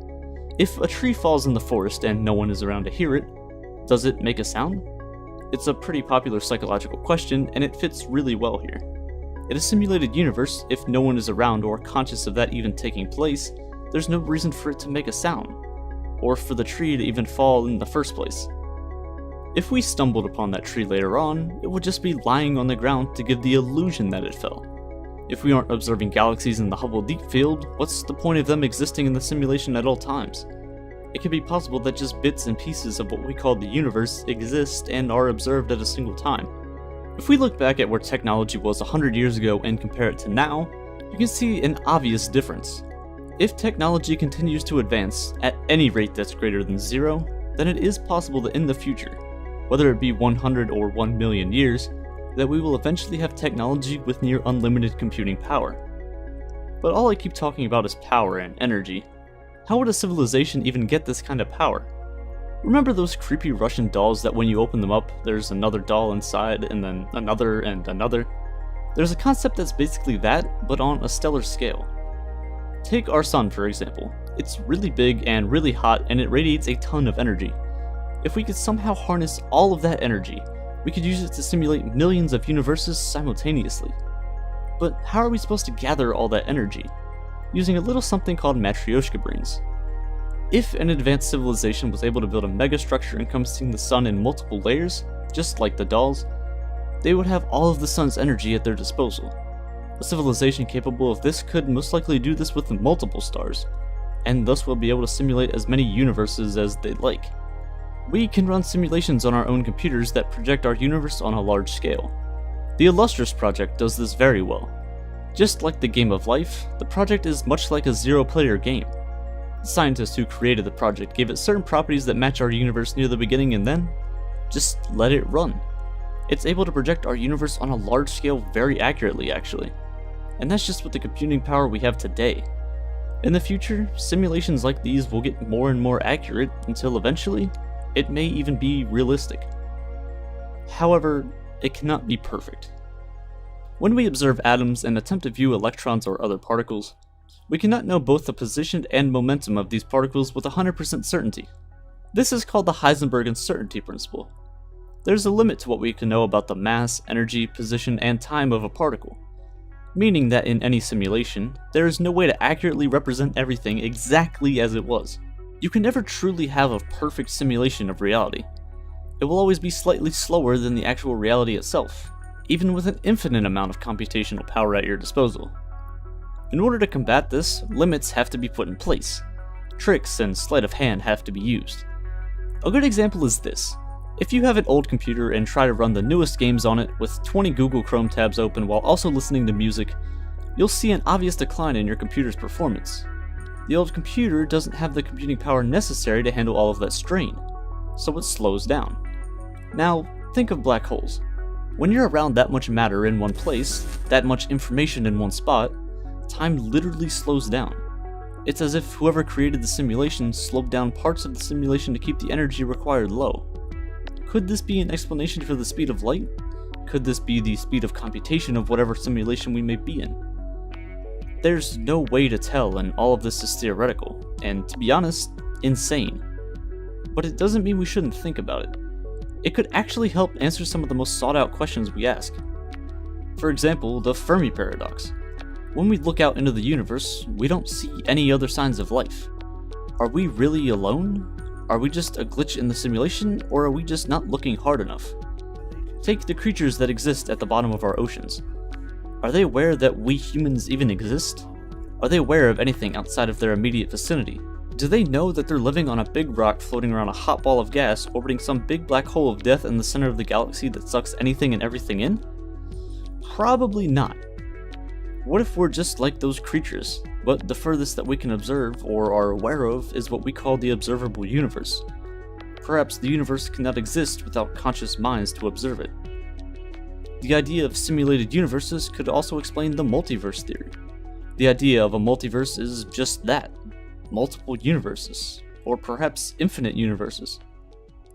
If a tree falls in the forest and no one is around to hear it, does it make a sound? It's a pretty popular psychological question, and it fits really well here. In a simulated universe, if no one is around or conscious of that even taking place, there's no reason for it to make a sound, or for the tree to even fall in the first place. If we stumbled upon that tree later on, it would just be lying on the ground to give the illusion that it fell. If we aren't observing galaxies in the Hubble Deep Field, what's the point of them existing in the simulation at all times? It could be possible that just bits and pieces of what we call the universe exist and are observed at a single time. If we look back at where technology was 100 years ago and compare it to now, you can see an obvious difference. If technology continues to advance at any rate that's greater than 0, then it is possible that in the future, whether it be 100 or 1 million years, that we will eventually have technology with near unlimited computing power. But all I keep talking about is power and energy. How would a civilization even get this kind of power? Remember those creepy Russian dolls that when you open them up, there's another doll inside, and then another and another? There's a concept that's basically that, but on a stellar scale. Take our sun, for example. It's really big and really hot, and it radiates a ton of energy. If we could somehow harness all of that energy, we could use it to simulate millions of universes simultaneously. But how are we supposed to gather all that energy? Using a little something called Matryoshka brains. If an advanced civilization was able to build a megastructure encompassing the sun in multiple layers, just like the dolls, they would have all of the sun's energy at their disposal. A civilization capable of this could most likely do this with multiple stars, and thus will be able to simulate as many universes as they'd like. We can run simulations on our own computers that project our universe on a large scale. The Illustrious project does this very well. Just like the Game of Life, the project is much like a zero-player game. The scientists who created the project gave it certain properties that match our universe near the beginning and then just let it run. It's able to project our universe on a large scale very accurately, actually. And that's just with the computing power we have today. In the future, simulations like these will get more and more accurate until eventually, it may even be realistic. However, it cannot be perfect. When we observe atoms and attempt to view electrons or other particles, we cannot know both the position and momentum of these particles with 100% certainty. This is called the Heisenberg uncertainty principle. There's a limit to what we can know about the mass, energy, position, and time of a particle. meaning that in any simulation, there is no way to accurately represent everything exactly as it was. You can never truly have a perfect simulation of reality. It will always be slightly slower than the actual reality itself, even with an infinite amount of computational power at your disposal. In order to combat this, limits have to be put in place. Tricks and sleight of hand have to be used. A good example is this. If you have an old computer and try to run the newest games on it with 20 Google Chrome tabs open while also listening to music, you'll see an obvious decline in your computer's performance. The old computer doesn't have the computing power necessary to handle all of that strain, so it slows down. Now, think of black holes. When you're around that much matter in one place, that much information in one spot, time literally slows down. It's as if whoever created the simulation slowed down parts of the simulation to keep the energy required low. Could this be an explanation for the speed of light? Could this be the speed of computation of whatever simulation we may be in? There's no way to tell, and all of this is theoretical, and to be honest, insane. But it doesn't mean we shouldn't think about it. It could actually help answer some of the most sought out questions we ask. For example, the Fermi paradox. When we look out into the universe, we don't see any other signs of life. Are we really alone? Are we just a glitch in the simulation, or are we just not looking hard enough? Take the creatures that exist at the bottom of our oceans. Are they aware that we humans even exist? Are they aware of anything outside of their immediate vicinity? Do they know that they're living on a big rock floating around a hot ball of gas orbiting some big black hole of death in the center of the galaxy that sucks anything and everything in? Probably not. What if we're just like those creatures, but the furthest that we can observe or are aware of is what we call the observable universe? Perhaps the universe cannot exist without conscious minds to observe it. The idea of simulated universes could also explain the multiverse theory. The idea of a multiverse is just that, multiple universes, or perhaps infinite universes.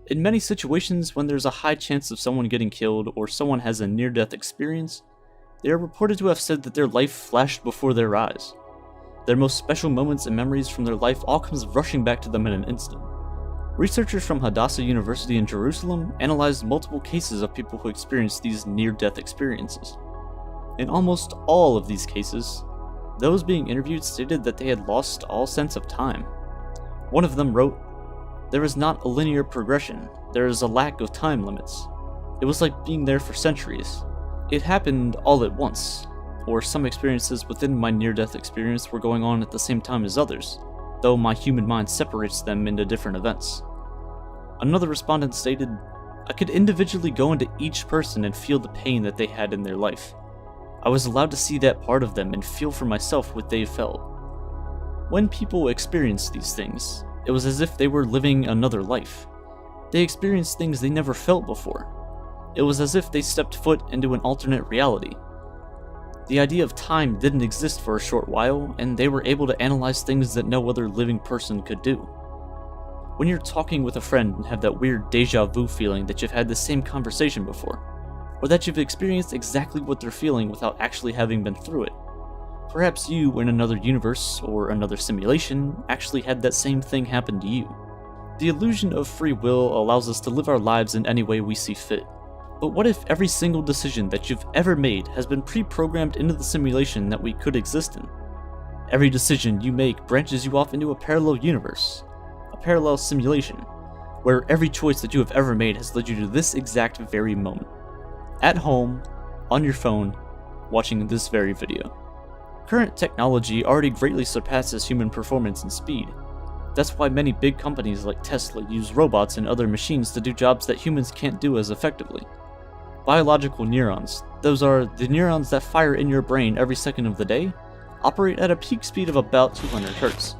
In many situations, when there's a high chance of someone getting killed or someone has a near-death experience, they are reported to have said that their life flashed before their eyes. Their most special moments and memories from their life all comes rushing back to them in an instant. Researchers from Hadassah University in Jerusalem analyzed multiple cases of people who experienced these near-death experiences. In almost all of these cases, those being interviewed stated that they had lost all sense of time. One of them wrote, "There is not a linear progression, there is a lack of time limits. It was like being there for centuries. It happened all at once, or some experiences within my near-death experience were going on at the same time as others, though my human mind separates them into different events." Another respondent stated, "I could individually go into each person and feel the pain that they had in their life. I was allowed to see that part of them and feel for myself what they felt. When people experienced these things, it was as if they were living another life. They experienced things they never felt before. It was as if they stepped foot into an alternate reality. The idea of time didn't exist for a short while, and they were able to analyze things that no other living person could do. When you're talking with a friend and have that weird deja vu feeling that you've had the same conversation before, or that you've experienced exactly what they're feeling without actually having been through it. Perhaps you, in another universe or another simulation, actually had that same thing happen to you. The illusion of free will allows us to live our lives in any way we see fit. But what if every single decision that you've ever made has been pre-programmed into the simulation that we could exist in? Every decision you make branches you off into a parallel universe, a parallel simulation, where every choice that you have ever made has led you to this exact very moment. At home, on your phone, watching this very video. Current technology already greatly surpasses human performance and speed. That's why many big companies like Tesla use robots and other machines to do jobs that humans can't do as effectively. Biological neurons, those are the neurons that fire in your brain every second of the day, operate at a peak speed of about 200 Hz,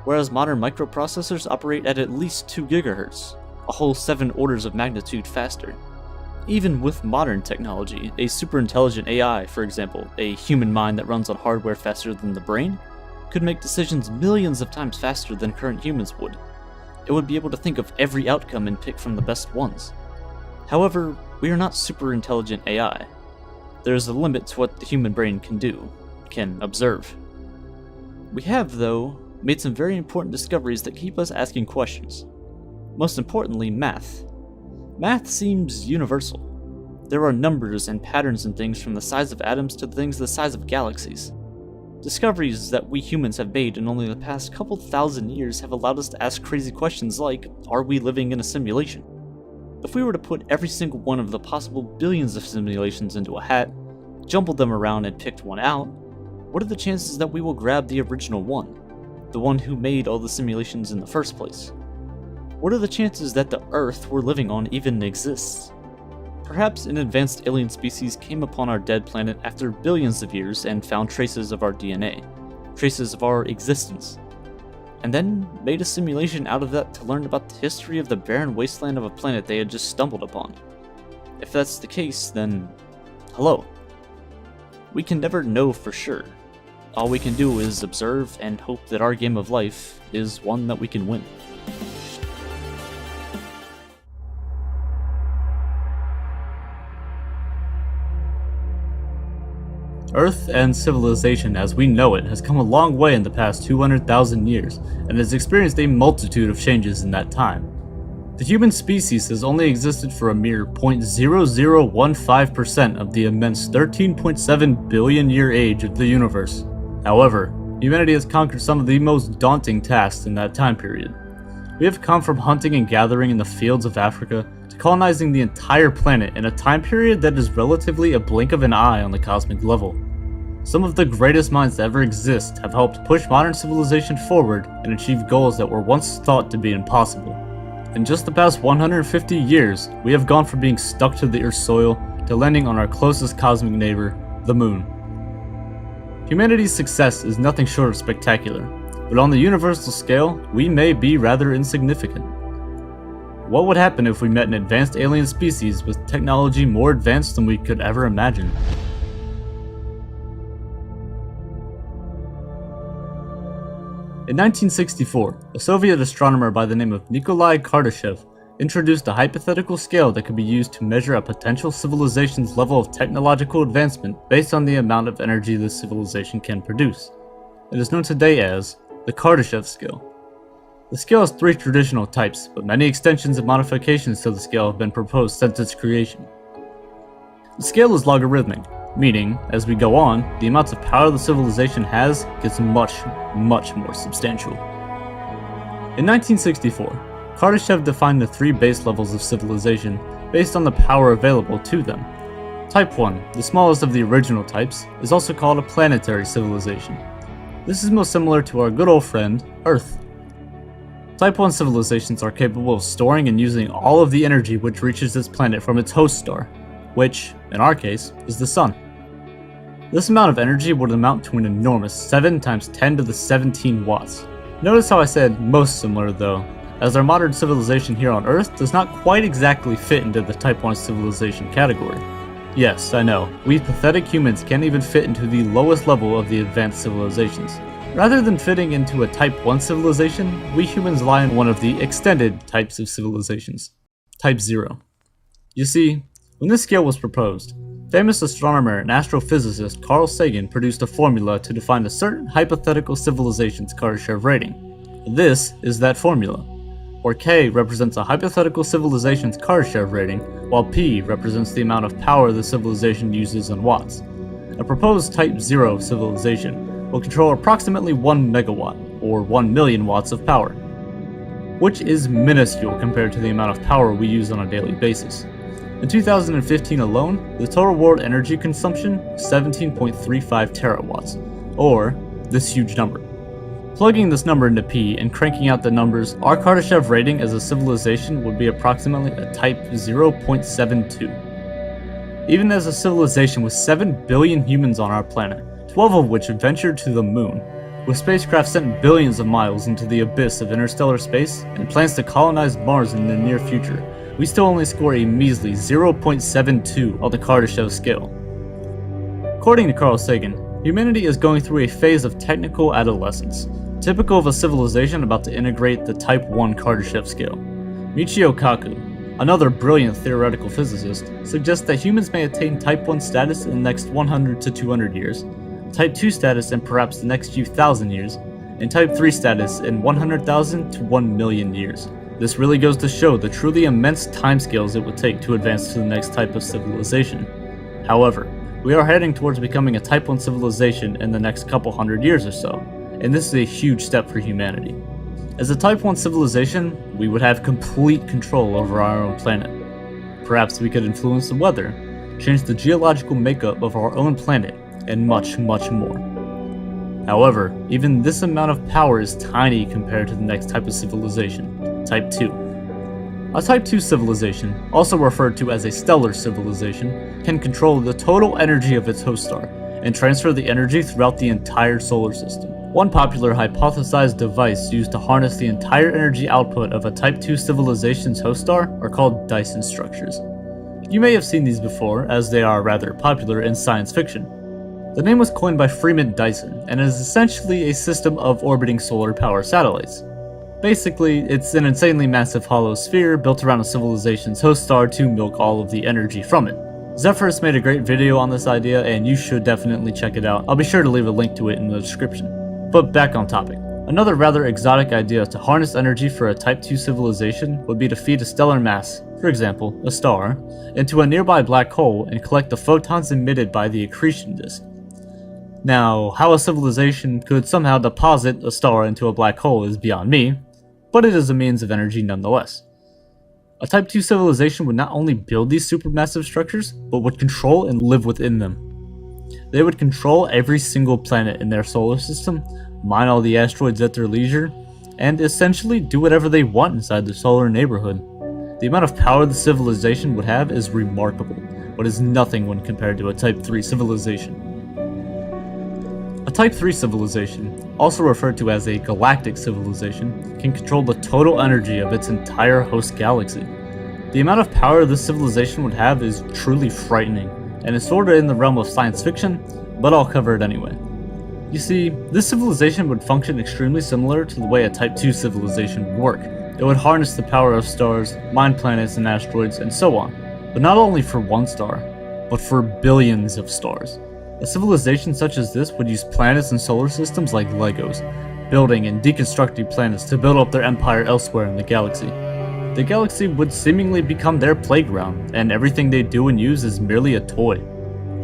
whereas modern microprocessors operate at least 2 GHz, a whole 7 orders of magnitude faster. Even with modern technology, a superintelligent AI, for example, a human mind that runs on hardware faster than the brain, could make decisions millions of times faster than current humans would. It would be able to think of every outcome and pick from the best ones. However, we are not superintelligent AI. There is a limit to what the human brain can do, can observe. We have, though, made some very important discoveries that keep us asking questions. Most importantly, math. Math seems universal. there are numbers and patterns in things from the size of atoms to things the size of galaxies. Discoveries that we humans have made in only the past couple thousand years have allowed us to ask crazy questions like, are we living in a simulation? If we were to put every single one of the possible billions of simulations into a hat, jumbled them around and picked one out, what are the chances that we will grab the original one? The one who made all the simulations in the first place? What are the chances that the Earth we're living on even exists? Perhaps an advanced alien species came upon our dead planet after billions of years and found traces of our DNA, traces of our existence, and then made a simulation out of that to learn about the history of the barren wasteland of a planet they had just stumbled upon. If that's the case, then hello. We can never know for sure. All we can do is observe and hope that our game of life is one that we can win. Earth and civilization as we know it has come a long way in the past 200,000 years, and has experienced a multitude of changes in that time. The human species has only existed for a mere 0.0015% of the immense 13.7 billion year age of the universe. However, humanity has conquered some of the most daunting tasks in that time period. We have come from hunting and gathering in the fields of Africa to colonizing the entire planet in a time period that is relatively a blink of an eye on the cosmic level. Some of the greatest minds to ever exist have helped push modern civilization forward and achieve goals that were once thought to be impossible. In just the past 150 years, we have gone from being stuck to the Earth's soil to landing on our closest cosmic neighbor, the Moon. Humanity's success is nothing short of spectacular, but on the universal scale, we may be rather insignificant. What would happen if we met an advanced alien species with technology more advanced than we could ever imagine? In 1964, a Soviet astronomer by the name of Nikolai Kardashev introduced a hypothetical scale that could be used to measure a potential civilization's level of technological advancement based on the amount of energy the civilization can produce. It is known today as the Kardashev scale. The scale has 3 traditional types, but many extensions and modifications to the scale have been proposed since its creation. The scale is logarithmic, meaning, as we go on, the amounts of power the civilization has gets much more substantial. In 1964, Kardashev defined the 3 base levels of civilization based on the power available to them. Type 1, the smallest of the original types, is also called a planetary civilization. This is most similar to our good old friend, Earth. Type 1 civilizations are capable of storing and using all of the energy which reaches its planet from its host star, which, in our case, is the Sun. This amount of energy would amount to an enormous 7 times 10 to the 17 watts. Notice how I said most similar though, as our modern civilization here on Earth does not quite exactly fit into the Type 1 civilization category. Yes, I know, we pathetic humans can't even fit into the lowest level of the advanced civilizations. Rather than fitting into a Type 1 civilization, we humans lie in one of the extended types of civilizations, Type 0. You see, when this scale was proposed, famous astronomer and astrophysicist Carl Sagan produced a formula to define a certain hypothetical civilization's Kardashev rating. This is that formula, where K represents a hypothetical civilization's Kardashev rating, while P represents the amount of power the civilization uses in watts. A proposed Type 0 civilization will control approximately 1 megawatt, or 1 million watts of power, which is minuscule compared to the amount of power we use on a daily basis. In 2015 alone, the total world energy consumption was 17.35 terawatts, or this huge number. Plugging this number into P and cranking out the numbers, our Kardashev rating as a civilization would be approximately a Type 0.72. Even as a civilization with 7 billion humans on our planet, 12 of which ventured to the Moon, with spacecraft sent billions of miles into the abyss of interstellar space and plans to colonize Mars in the near future, we still only score a measly 0.72 on the Kardashev scale. According to Carl Sagan, humanity is going through a phase of technical adolescence, typical of a civilization about to integrate the Type 1 Kardashev scale. Michio Kaku, another brilliant theoretical physicist, suggests that humans may attain Type 1 status in the next 100 to 200 years, Type 2 status in perhaps the next few thousand years, and Type 3 status in 100,000 to 1 million years. This really goes to show the truly immense timescales it would take to advance to the next type of civilization. However, we are heading towards becoming a Type 1 civilization in the next couple hundred years or so, and this is a huge step for humanity. As a Type 1 civilization, we would have complete control over our own planet. Perhaps we could influence the weather, change the geological makeup of our own planet, and much, much more. However, even this amount of power is tiny compared to the next type of civilization, Type 2. A Type 2 civilization, also referred to as a stellar civilization, can control the total energy of its host star and transfer the energy throughout the entire solar system. One popular hypothesized device used to harness the entire energy output of a Type 2 civilization's host star are called Dyson structures. You may have seen these before, as they are rather popular in science fiction. The name was coined by Freeman Dyson, and is essentially a system of orbiting solar power satellites. Basically, it's an insanely massive hollow sphere built around a civilization's host star to milk all of the energy from it. Zephyrus made a great video on this idea, and you should definitely check it out. I'll be sure to leave a link to it in the description. But back on topic. Another rather exotic idea to harness energy for a Type 2 civilization would be to feed a stellar mass, for example, a star, into a nearby black hole and collect the photons emitted by the accretion disk. Now, how a civilization could somehow deposit a star into a black hole is beyond me, but it is a means of energy nonetheless. A Type 2 civilization would not only build these supermassive structures, but would control and live within them. They would control every single planet in their solar system, mine all the asteroids at their leisure, and essentially do whatever they want inside their solar neighborhood. The amount of power the civilization would have is remarkable, but is nothing when compared to a Type 3 civilization. A Type 3 civilization, also referred to as a galactic civilization, can control the total energy of its entire host galaxy. The amount of power this civilization would have is truly frightening, and is sorta in the realm of science fiction, but I'll cover it anyway. You see, this civilization would function extremely similar to the way a Type 2 civilization would work. It would harness the power of stars, mine planets and asteroids, and so on, but not only for one star, but for billions of stars. A civilization such as this would use planets and solar systems like Legos, building and deconstructing planets to build up their empire elsewhere in the galaxy. The galaxy would seemingly become their playground, and everything they do and use is merely a toy.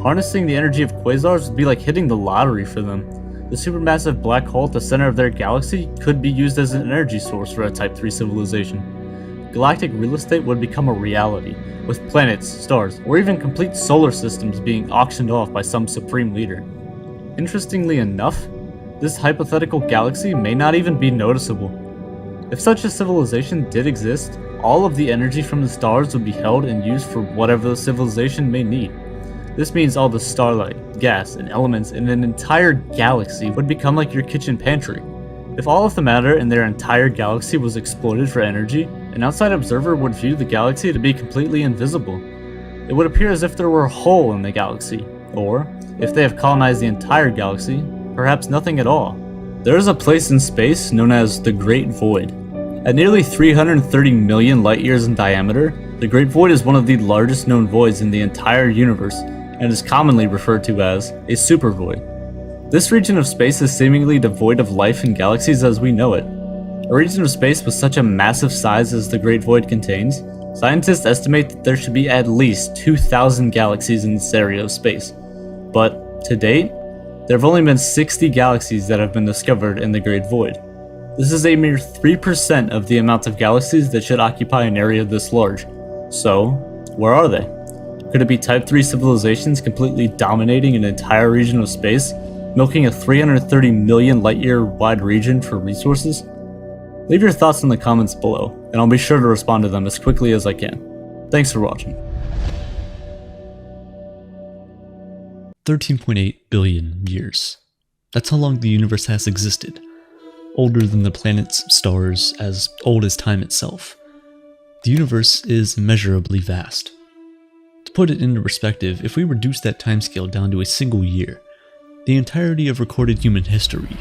Harnessing the energy of quasars would be like hitting the lottery for them. The supermassive black hole at the center of their galaxy could be used as an energy source for a Type 3 civilization. Galactic real estate would become a reality, with planets, stars, or even complete solar systems being auctioned off by some supreme leader. Interestingly enough, this hypothetical galaxy may not even be noticeable. If such a civilization did exist, all of the energy from the stars would be held and used for whatever the civilization may need. This means all the starlight, gas, and elements in an entire galaxy would become like your kitchen pantry. If all of the matter in their entire galaxy was exploited for energy, an outside observer would view the galaxy to be completely invisible. It would appear as if there were a hole in the galaxy, or, if they have colonized the entire galaxy, perhaps nothing at all. There is a place in space known as the Great Void. At nearly 330 million light years in diameter, the Great Void is one of the largest known voids in the entire universe, and is commonly referred to as a supervoid. This region of space is seemingly devoid of life and galaxies as we know it. A region of space with such a massive size as the Great Void contains, scientists estimate that there should be at least 2,000 galaxies in this area of space. But, to date, there have only been 60 galaxies that have been discovered in the Great Void. This is a mere 3% of the amount of galaxies that should occupy an area this large. So, where are they? Could it be Type 3 civilizations completely dominating an entire region of space, milking a 330 million light-year wide region for resources? Leave your thoughts in the comments below, and I'll be sure to respond to them as quickly as I can. Thanks for watching. 13.8 billion years. That's how long the universe has existed. Older than the planets, stars, as old as time itself. The universe is immeasurably vast. To put it into perspective, if we reduce that timescale down to a single year, the entirety of recorded human history,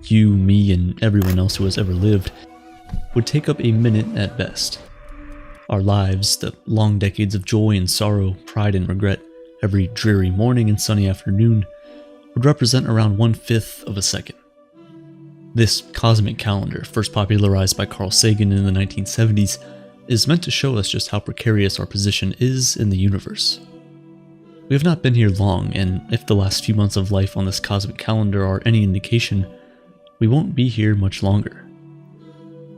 you, me, and everyone else who has ever lived, would take up a minute at best. Our lives, the long decades of joy and sorrow, pride and regret, every dreary morning and sunny afternoon, would represent around 1/5 of a second. This cosmic calendar, first popularized by Carl Sagan in the 1970s, is meant to show us just how precarious our position is in the universe. We have not been here long, and if the last few months of life on this cosmic calendar are any indication, we won't be here much longer.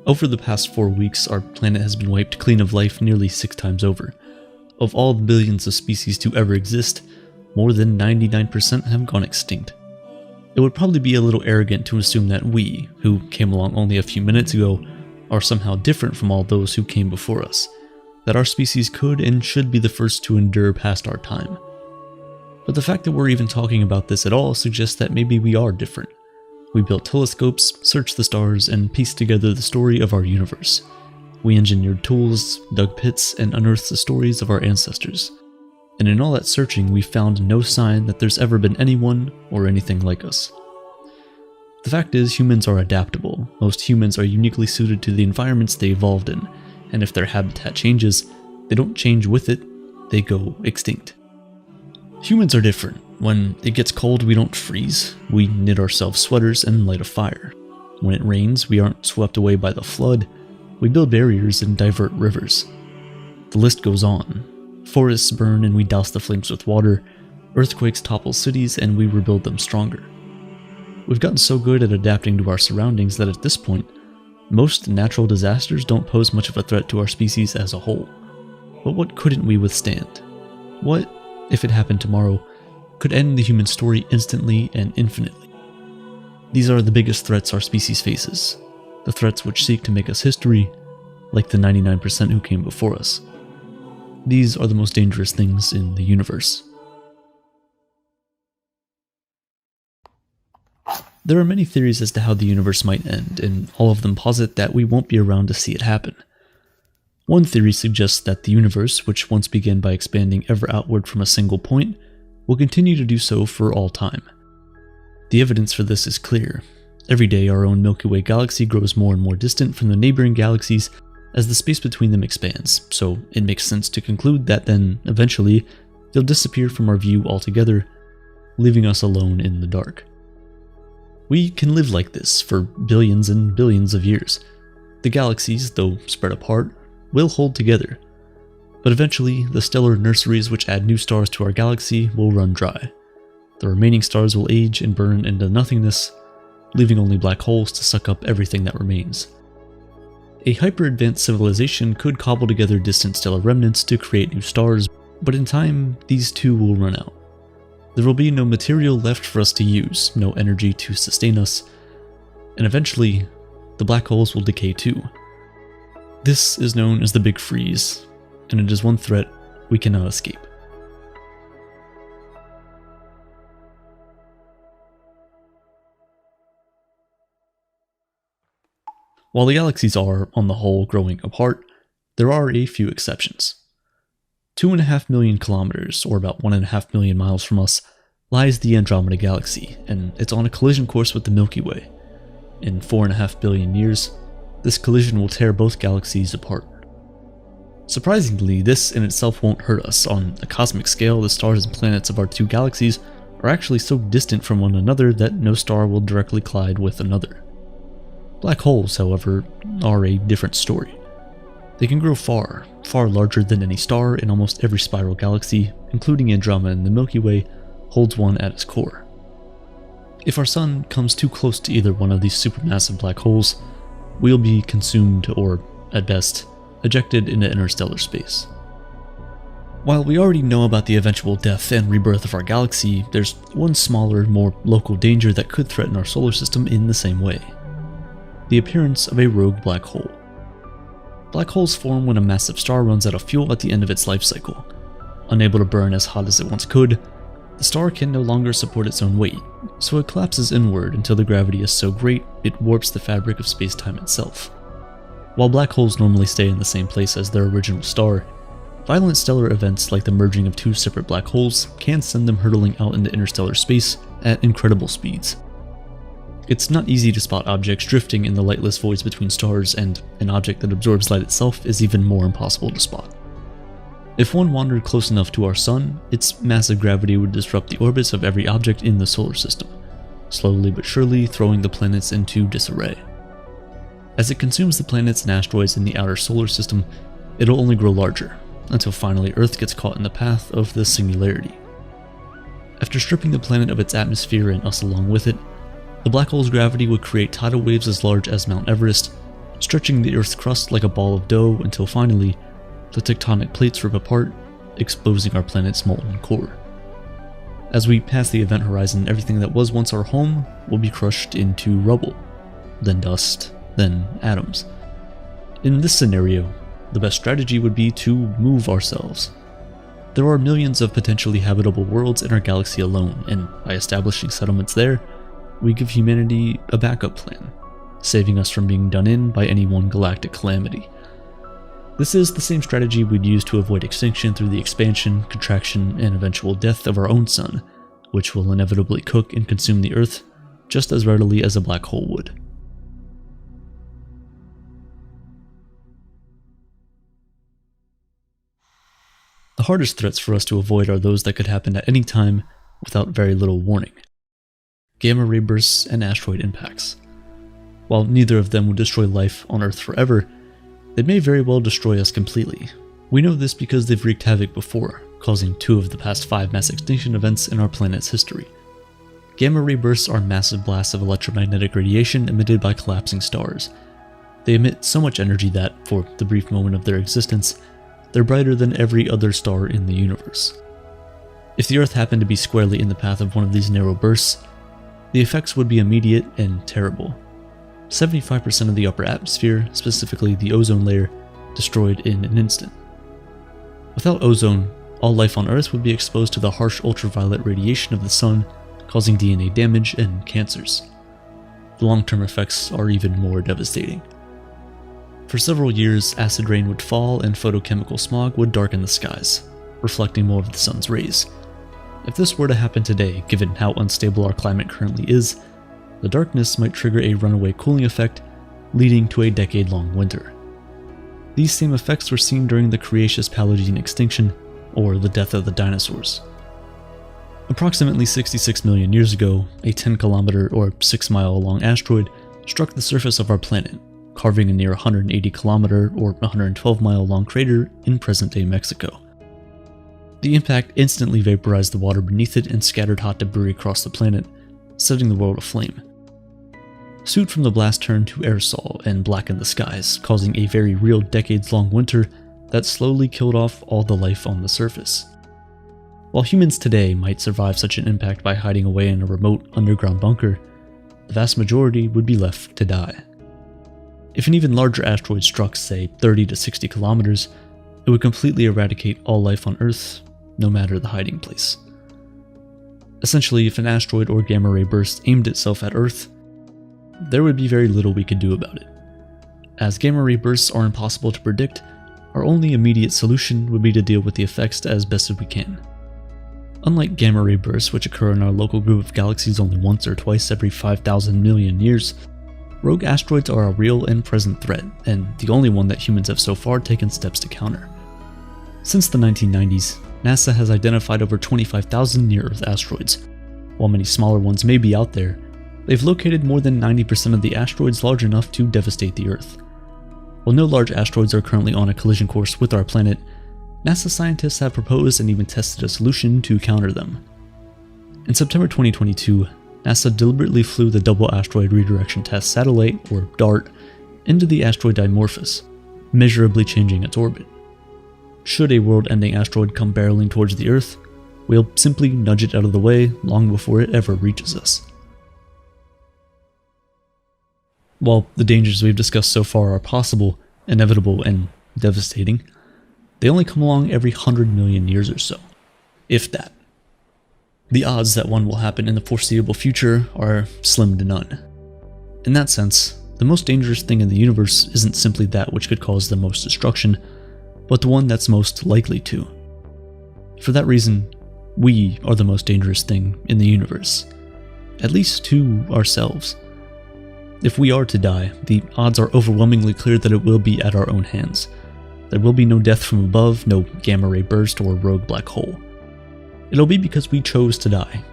Over the past 4 weeks, our planet has been wiped clean of life nearly 6 times over. Of all the billions of species to ever exist, more than 99% have gone extinct. It would probably be a little arrogant to assume that we, who came along only a few minutes ago, are somehow different from all those who came before us, that our species could and should be the first to endure past our time. But the fact that we're even talking about this at all suggests that maybe we are different. We built telescopes, searched the stars, and pieced together the story of our universe. We engineered tools, dug pits, and unearthed the stories of our ancestors. And in all that searching, we found no sign that there's ever been anyone or anything like us. The fact is, humans are adaptable. Most humans are uniquely suited to the environments they evolved in, and if their habitat changes, they don't change with it, they go extinct. Humans are different. When it gets cold, we don't freeze. We knit ourselves sweaters and light a fire. When it rains, we aren't swept away by the flood. We build barriers and divert rivers. The list goes on. Forests burn and we douse the flames with water. Earthquakes topple cities and we rebuild them stronger. We've gotten so good at adapting to our surroundings that at this point, most natural disasters don't pose much of a threat to our species as a whole. But what couldn't we withstand? What, if it happened tomorrow, could end the human story instantly and infinitely? These are the biggest threats our species faces, the threats which seek to make us history, like the 99% who came before us. These are the most dangerous things in the universe. There are many theories as to how the universe might end, and all of them posit that we won't be around to see it happen. One theory suggests that the universe, which once began by expanding ever outward from a single point, will continue to do so for all time. The evidence for this is clear. Every day our own Milky Way galaxy grows more and more distant from the neighboring galaxies as the space between them expands, so it makes sense to conclude that then, eventually, they'll disappear from our view altogether, leaving us alone in the dark. We can live like this for billions and billions of years. The galaxies, though spread apart, will hold together. But eventually, the stellar nurseries which add new stars to our galaxy will run dry. The remaining stars will age and burn into nothingness, leaving only black holes to suck up everything that remains. A hyper-advanced civilization could cobble together distant stellar remnants to create new stars, but in time, these too will run out. There will be no material left for us to use, no energy to sustain us, and eventually, the black holes will decay too. This is known as the Big Freeze, and it is one threat we cannot escape. While the galaxies are, on the whole, growing apart, there are a few exceptions. 2.5 million kilometers, or about 1.5 million miles from us, lies the Andromeda Galaxy, and it's on a collision course with the Milky Way. In 4.5 billion years, this collision will tear both galaxies apart. Surprisingly, this in itself won't hurt us. On a cosmic scale, the stars and planets of our two galaxies are actually so distant from one another that no star will directly collide with another. Black holes, however, are a different story. They can grow far, far larger than any star, in almost every spiral galaxy, including Andromeda and the Milky Way, holds one at its core. If our sun comes too close to either one of these supermassive black holes, we'll be consumed or, at best, ejected into interstellar space. While we already know about the eventual death and rebirth of our galaxy, there's one smaller, more local danger that could threaten our solar system in the same way: the appearance of a rogue black hole. Black holes form when a massive star runs out of fuel at the end of its life cycle. Unable to burn as hot as it once could, the star can no longer support its own weight, so it collapses inward until the gravity is so great it warps the fabric of space-time itself. While black holes normally stay in the same place as their original star, violent stellar events like the merging of two separate black holes can send them hurtling out into interstellar space at incredible speeds. It's not easy to spot objects drifting in the lightless voids between stars, and an object that absorbs light itself is even more impossible to spot. If one wandered close enough to our sun, its massive gravity would disrupt the orbits of every object in the solar system, slowly but surely throwing the planets into disarray. As it consumes the planets and asteroids in the outer solar system, it'll only grow larger, until finally Earth gets caught in the path of the singularity. After stripping the planet of its atmosphere and us along with it, the black hole's gravity would create tidal waves as large as Mount Everest, stretching the Earth's crust like a ball of dough until finally, the tectonic plates rip apart, exposing our planet's molten core. As we pass the event horizon, everything that was once our home will be crushed into rubble, then dust, then atoms. In this scenario, the best strategy would be to move ourselves. There are millions of potentially habitable worlds in our galaxy alone, and by establishing settlements there, we give humanity a backup plan, saving us from being done in by any one galactic calamity. This is the same strategy we'd use to avoid extinction through the expansion, contraction, and eventual death of our own sun, which will inevitably cook and consume the Earth just as readily as a black hole would. The hardest threats for us to avoid are those that could happen at any time without very little warning. Gamma ray bursts and asteroid impacts. While neither of them would destroy life on Earth forever, they may very well destroy us completely. We know this because they've wreaked havoc before, causing 2 of the past 5 mass extinction events in our planet's history. Gamma ray bursts are massive blasts of electromagnetic radiation emitted by collapsing stars. They emit so much energy that, for the brief moment of their existence, they're brighter than every other star in the universe. If the Earth happened to be squarely in the path of one of these narrow bursts, the effects would be immediate and terrible. 75% of the upper atmosphere, specifically the ozone layer, destroyed in an instant. Without ozone, all life on Earth would be exposed to the harsh ultraviolet radiation of the sun, causing DNA damage and cancers. The long-term effects are even more devastating. For several years, acid rain would fall and photochemical smog would darken the skies, reflecting more of the sun's rays. If this were to happen today, given how unstable our climate currently is, the darkness might trigger a runaway cooling effect, leading to a decade-long winter. These same effects were seen during the Cretaceous Paleogene extinction, or the death of the dinosaurs. Approximately 66 million years ago, a 10-kilometer or 6-mile long asteroid struck the surface of our planet, carving a near 180-kilometer or 112-mile long crater in present-day Mexico. The impact instantly vaporized the water beneath it and scattered hot debris across the planet, setting the world aflame. Soot from the blast turned to aerosol and blackened the skies, causing a very real decades-long winter that slowly killed off all the life on the surface. While humans today might survive such an impact by hiding away in a remote underground bunker, the vast majority would be left to die. If an even larger asteroid struck, say, 30 to 60 kilometers, it would completely eradicate all life on Earth, no matter the hiding place. Essentially, if an asteroid or gamma ray burst aimed itself at Earth, there would be very little we could do about it. As gamma ray bursts are impossible to predict, our only immediate solution would be to deal with the effects as best as we can. Unlike gamma ray bursts, which occur in our local group of galaxies only once or twice every 5,000 million years, rogue asteroids are a real and present threat, and the only one that humans have so far taken steps to counter. Since the 1990s, NASA has identified over 25,000 near-Earth asteroids. While many smaller ones may be out there, they've located more than 90% of the asteroids large enough to devastate the Earth. While no large asteroids are currently on a collision course with our planet, NASA scientists have proposed and even tested a solution to counter them. In September 2022, NASA deliberately flew the Double Asteroid Redirection Test Satellite, or DART, into the asteroid Dimorphos, measurably changing its orbit. Should a world-ending asteroid come barreling towards the Earth, we'll simply nudge it out of the way long before it ever reaches us. While the dangers we've discussed so far are possible, inevitable, and devastating, they only come along every 100 million years or so, if that. The odds that one will happen in the foreseeable future are slim to none. In that sense, the most dangerous thing in the universe isn't simply that which could cause the most destruction, but the one that's most likely to. For that reason, we are the most dangerous thing in the universe, at least to ourselves. If we are to die, the odds are overwhelmingly clear that it will be at our own hands. There will be no death from above, no gamma ray burst or rogue black hole. It'll be because we chose to die,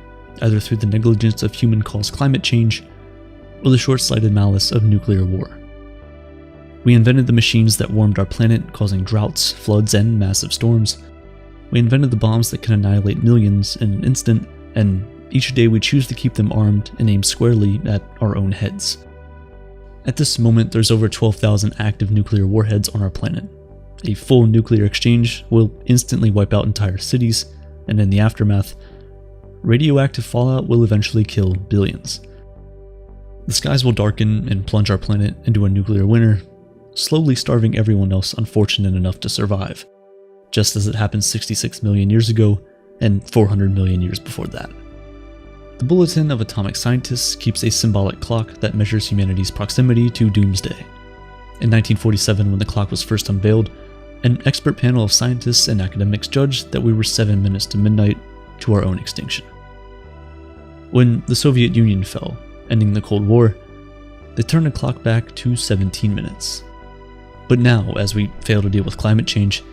either through the negligence of human-caused climate change or the short-sighted malice of nuclear war. We invented the machines that warmed our planet, causing droughts, floods, and massive storms. We invented the bombs that can annihilate millions in an instant, and each day we choose to keep them armed and aimed squarely at our own heads. At this moment, there's over 12,000 active nuclear warheads on our planet. A full nuclear exchange will instantly wipe out entire cities, and in the aftermath, radioactive fallout will eventually kill billions. The skies will darken and plunge our planet into a nuclear winter, slowly starving everyone else unfortunate enough to survive, just as it happened 66 million years ago and 400 million years before that. The Bulletin of Atomic Scientists keeps a symbolic clock that measures humanity's proximity to doomsday. In 1947, when the clock was first unveiled, an expert panel of scientists and academics judged that we were 7 minutes to midnight to our own extinction. When the Soviet Union fell, ending the Cold War, they turned the clock back to 17 minutes. But now, as we fail to deal with climate change,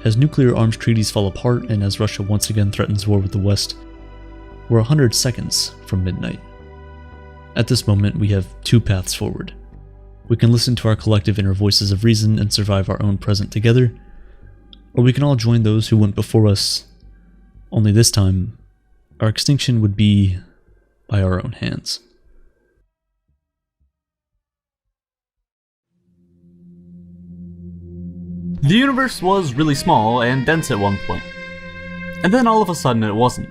as nuclear arms treaties fall apart, and as Russia once again threatens war with the West, we're 100 seconds from midnight. At this moment, we have two paths forward. We can listen to our collective inner voices of reason and survive our own present together, or we can all join those who went before us, only this time, our extinction would be by our own hands. The universe was really small and dense at one point, and then all of a sudden it wasn't.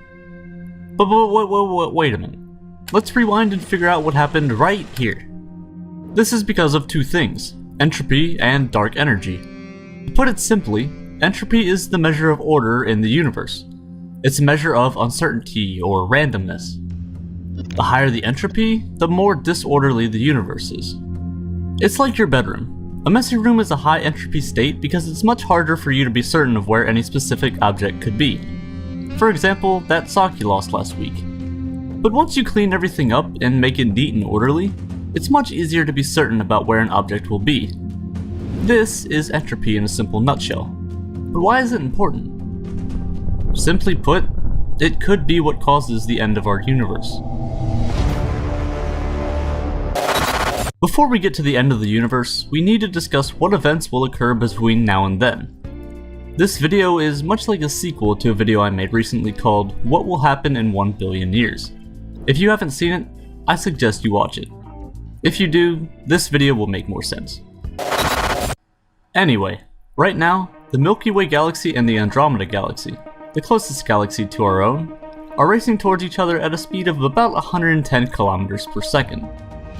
But wait a minute. Let's rewind and figure out what happened right here. This is because of two things, entropy and dark energy. To put it simply, entropy is the measure of order in the universe. It's a measure of uncertainty or randomness. The higher the entropy, the more disorderly the universe is. It's like your bedroom. A messy room is a high entropy state because it's much harder for you to be certain of where any specific object could be. For example, that sock you lost last week. But once you clean everything up and make it neat and orderly, it's much easier to be certain about where an object will be. This is entropy in a simple nutshell. But why is it important? Simply put, it could be what causes the end of our universe. Before we get to the end of the universe, we need to discuss what events will occur between now and then. This video is much like a sequel to a video I made recently called What Will Happen in 1 Billion Years. If you haven't seen it, I suggest you watch it. If you do, this video will make more sense. Anyway, right now, the Milky Way galaxy and the Andromeda galaxy, the closest galaxy to our own, are racing towards each other at a speed of about 110 kilometers per second.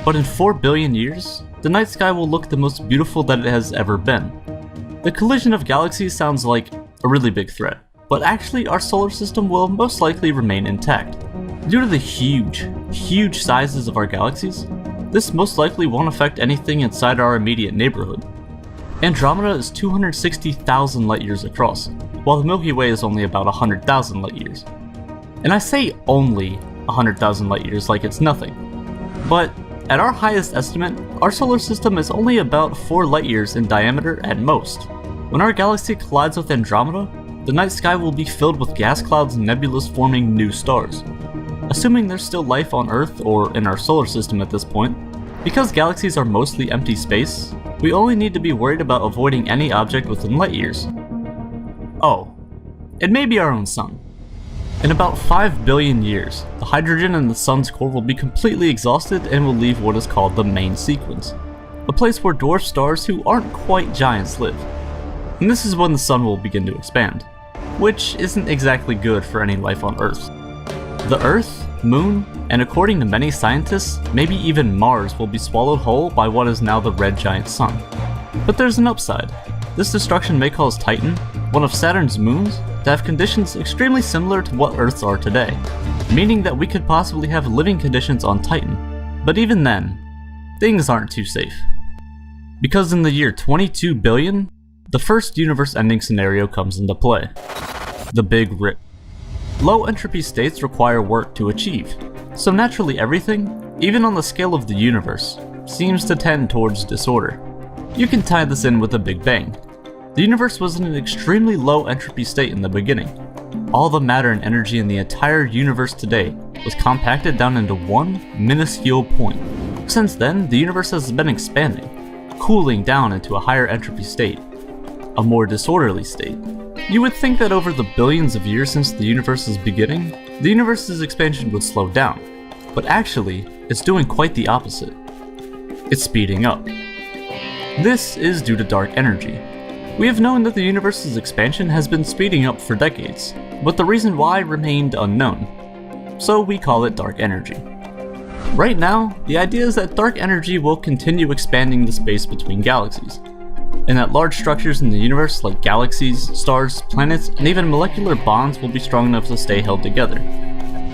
But in 4 billion years, the night sky will look the most beautiful that it has ever been. The collision of galaxies sounds like a really big threat, but actually our solar system will most likely remain intact. Due to the huge sizes of our galaxies, this most likely won't affect anything inside our immediate neighborhood. Andromeda is 260,000 light years across, while the Milky Way is only about 100,000 light years. And I say only 100,000 light years like it's nothing. But at our highest estimate, our solar system is only about 4 light years in diameter at most. When our galaxy collides with Andromeda, the night sky will be filled with gas clouds and nebulas forming new stars. Assuming there's still life on Earth or in our solar system at this point, because galaxies are mostly empty space, we only need to be worried about avoiding any object within light years. Oh, it may be our own sun. In about 5 billion years, the hydrogen in the sun's core will be completely exhausted and will leave what is called the main sequence, a place where dwarf stars who aren't quite giants live. And this is when the sun will begin to expand, which isn't exactly good for any life on Earth. The Earth, Moon, and according to many scientists, maybe even Mars will be swallowed whole by what is now the red giant sun. But there's an upside. This destruction may cause Titan, one of Saturn's moons, to have conditions extremely similar to what Earth's are today, meaning that we could possibly have living conditions on Titan. But even then, things aren't too safe. Because in the year 22 billion, the first universe-ending scenario comes into play. The Big Rip. Low entropy states require work to achieve, so naturally everything, even on the scale of the universe, seems to tend towards disorder. You can tie this in with the Big Bang. The universe was in an extremely low entropy state in the beginning. All the matter and energy in the entire universe today was compacted down into one minuscule point. Since then, the universe has been expanding, cooling down into a higher entropy state, a more disorderly state. You would think that over the billions of years since the universe's beginning, the universe's expansion would slow down, but actually, it's doing quite the opposite. It's speeding up. This is due to dark energy. We have known that the universe's expansion has been speeding up for decades, but the reason why remained unknown, so we call it dark energy. Right now, the idea is that dark energy will continue expanding the space between galaxies, and that large structures in the universe like galaxies, stars, planets, and even molecular bonds will be strong enough to stay held together.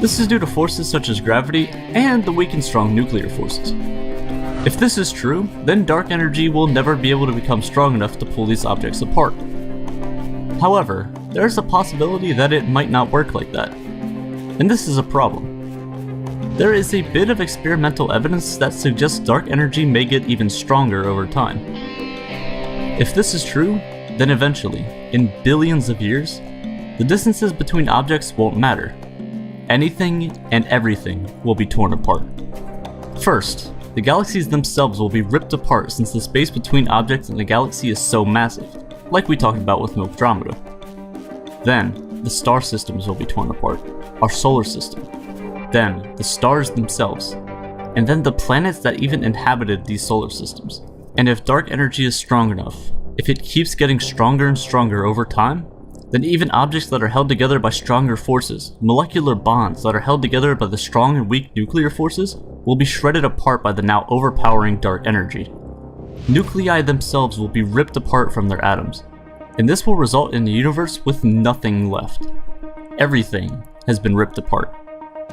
This is due to forces such as gravity and the weak and strong nuclear forces. If this is true, then dark energy will never be able to become strong enough to pull these objects apart. However, there is a possibility that it might not work like that, and this is a problem. There is a bit of experimental evidence that suggests dark energy may get even stronger over time. If this is true, then eventually, in billions of years, the distances between objects won't matter. Anything and everything will be torn apart. First, the galaxies themselves will be ripped apart since the space between objects in the galaxy is so massive, like we talked about with Andromeda. Then, the star systems will be torn apart, our solar system. Then, the stars themselves, and then the planets that even inhabited these solar systems. And if dark energy is strong enough, if it keeps getting stronger and stronger over time, then even objects that are held together by stronger forces, molecular bonds that are held together by the strong and weak nuclear forces, will be shredded apart by the now overpowering dark energy. Nuclei themselves will be ripped apart from their atoms, and this will result in a universe with nothing left. Everything has been ripped apart,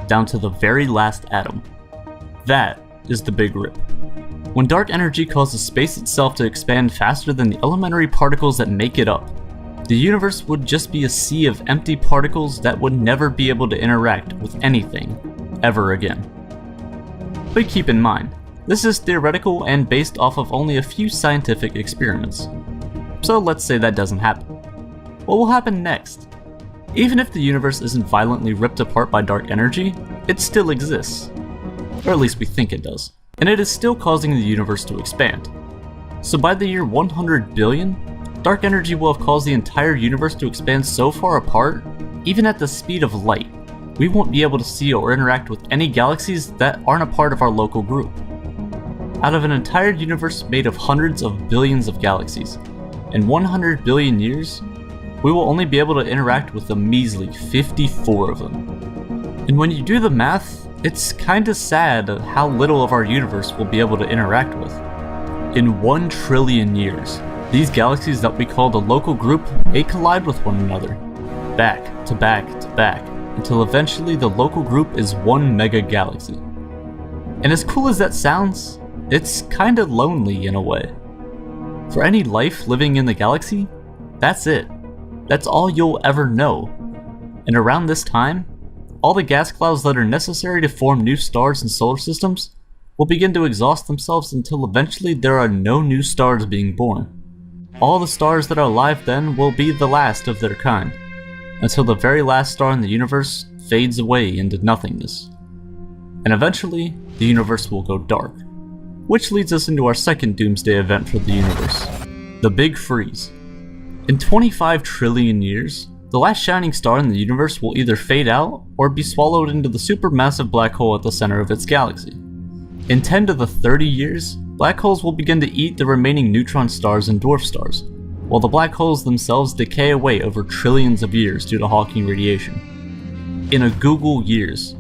down to the very last atom. That is the Big Rip. When dark energy causes space itself to expand faster than the elementary particles that make it up, the universe would just be a sea of empty particles that would never be able to interact with anything, ever again. But keep in mind, this is theoretical and based off of only a few scientific experiments. So let's say that doesn't happen. What will happen next? Even if the universe isn't violently ripped apart by dark energy, it still exists. Or at least we think it does. And it is still causing the universe to expand. So by the year 100 billion, dark energy will have caused the entire universe to expand so far apart, even at the speed of light, we won't be able to see or interact with any galaxies that aren't a part of our local group. Out of an entire universe made of hundreds of billions of galaxies, in 100 billion years, we will only be able to interact with a measly 54 of them. And when you do the math, it's kinda sad how little of our universe we'll be able to interact with. In 1 trillion years, these galaxies that we call the local group may collide with one another, back to back to back, until eventually the local group is one mega galaxy. And as cool as that sounds, it's kinda lonely in a way. For any life living in the galaxy, that's it. That's all you'll ever know. And around this time, all the gas clouds that are necessary to form new stars and solar systems will begin to exhaust themselves until eventually there are no new stars being born. All the stars that are alive then will be the last of their kind, until the very last star in the universe fades away into nothingness. And eventually, the universe will go dark, which leads us into our second doomsday event for the universe, the Big Freeze. In 25 trillion years, the last shining star in the universe will either fade out or be swallowed into the supermassive black hole at the center of its galaxy. In 10 to the 30 years, black holes will begin to eat the remaining neutron stars and dwarf stars, while the black holes themselves decay away over trillions of years due to Hawking radiation. In a Google years,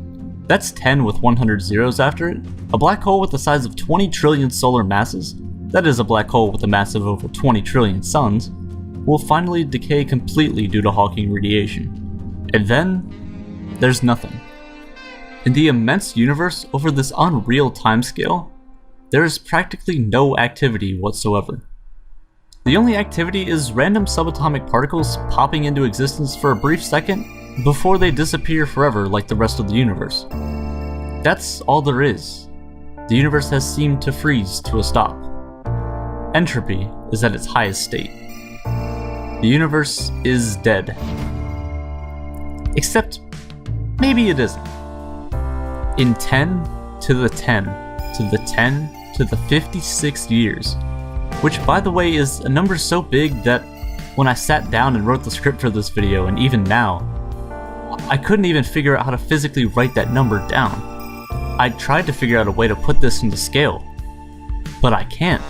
that's 10 with 100 zeros after it, a black hole with the size of 20 trillion solar masses, that is a black hole with a mass of over 20 trillion suns, will finally decay completely due to Hawking radiation. And then, there's nothing. In the immense universe over this unreal timescale, there is practically no activity whatsoever. The only activity is random subatomic particles popping into existence for a brief second before they disappear forever like the rest of the universe. That's all there is. The universe has seemed to freeze to a stop. Entropy is at its highest state. The universe is dead. Except, maybe it isn't. In 10 to the 10 to the 10 to the 56 years, which by the way is a number so big that when I sat down and wrote the script for this video, and even now, I couldn't even figure out how to physically write that number down. I tried to figure out a way to put this into scale, but I can't.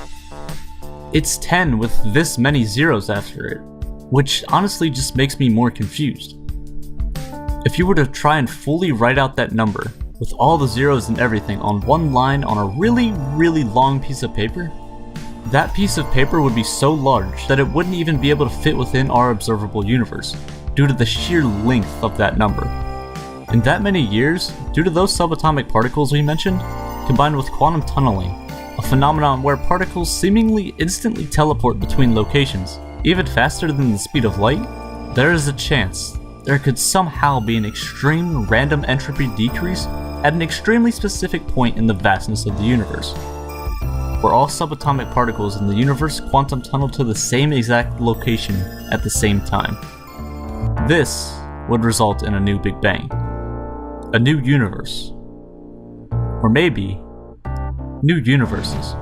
It's 10 with this many zeros after it, which honestly just makes me more confused. If you were to try and fully write out that number, with all the zeros and everything on one line on a really long piece of paper, that piece of paper would be so large that it wouldn't even be able to fit within our observable universe, due to the sheer length of that number. In that many years, due to those subatomic particles we mentioned, combined with quantum tunneling, a phenomenon where particles seemingly instantly teleport between locations, even faster than the speed of light, there is a chance there could somehow be an extreme random entropy decrease at an extremely specific point in the vastness of the universe, where all subatomic particles in the universe quantum tunnel to the same exact location at the same time. This would result in a new Big Bang, a new universe, or maybe new universes.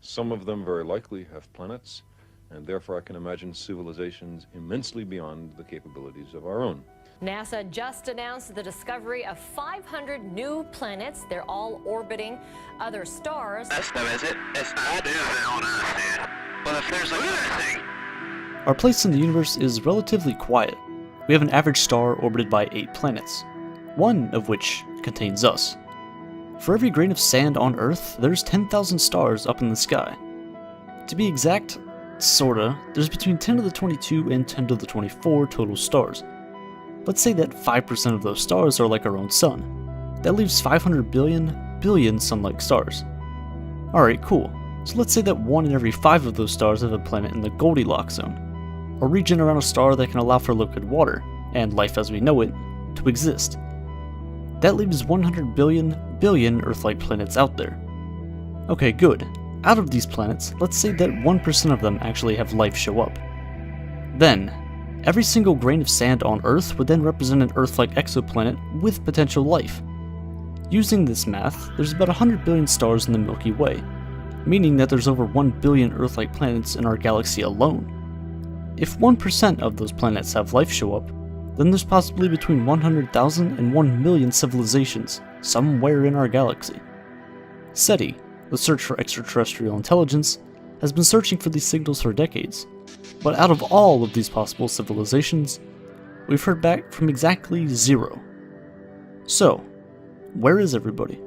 Some of them very likely have planets, and therefore I can imagine civilizations immensely beyond the capabilities of our own. NASA just announced the discovery of 500 new planets. They're all orbiting other stars. That's no, is it? It's not on Earth, dude. But if there's another thing. Our place in the universe is relatively quiet. We have an average star orbited by 8 planets, one of which contains us. For every grain of sand on Earth, there's 10,000 stars up in the sky. To be exact, sorta, there's between 10 to the 22 and 10 to the 24 total stars. Let's say that 5% of those stars are like our own sun. That leaves 500 billion sun-like stars. Alright, cool. So let's say that 1 in every 5 of those stars have a planet in the Goldilocks zone, a region around a star that can allow for liquid water, and life as we know it, to exist. That leaves 100 billion Earth-like planets out there. Okay, good. Out of these planets, let's say that 1% of them actually have life show up. Then, every single grain of sand on Earth would then represent an Earth-like exoplanet with potential life. Using this math, there's about 100 billion stars in the Milky Way, meaning that there's over 1 billion Earth-like planets in our galaxy alone. If 1% of those planets have life show up, then there's possibly between 100,000 and 1 million civilizations somewhere in our galaxy. SETI, the search for extraterrestrial intelligence, has been searching for these signals for decades, but out of all of these possible civilizations, we've heard back from exactly 0. So, where is everybody?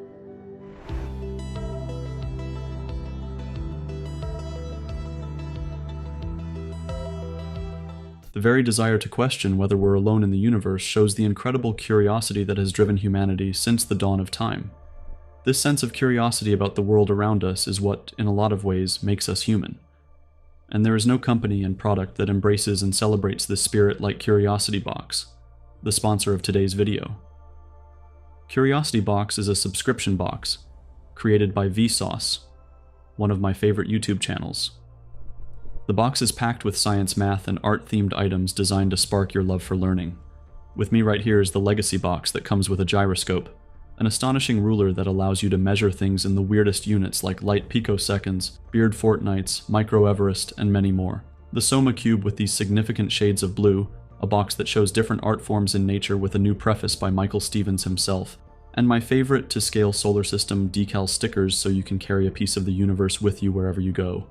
The very desire to question whether we're alone in the universe shows the incredible curiosity that has driven humanity since the dawn of time. This sense of curiosity about the world around us is what, in a lot of ways, makes us human. And there is no company and product that embraces and celebrates this spirit like Curiosity Box, the sponsor of today's video. Curiosity Box is a subscription box, created by Vsauce, one of my favorite YouTube channels. The box is packed with science, math, and art-themed items designed to spark your love for learning. With me right here is the Legacy Box that comes with a gyroscope, an astonishing ruler that allows you to measure things in the weirdest units like light picoseconds, beard fortnights, micro Everest, and many more. The Soma Cube with these significant shades of blue, a box that shows different art forms in nature with a new preface by Michael Stevens himself, and my favorite to scale solar system decal stickers so you can carry a piece of the universe with you wherever you go.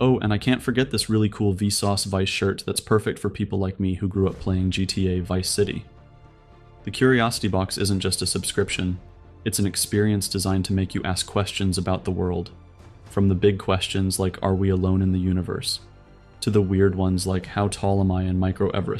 Oh, and I can't forget this really cool Vsauce Vice shirt that's perfect for people like me who grew up playing GTA Vice City. The Curiosity Box isn't just a subscription, it's an experience designed to make you ask questions about the world. From the big questions like, are we alone in the universe? To the weird ones like, how tall am I in micro Everest?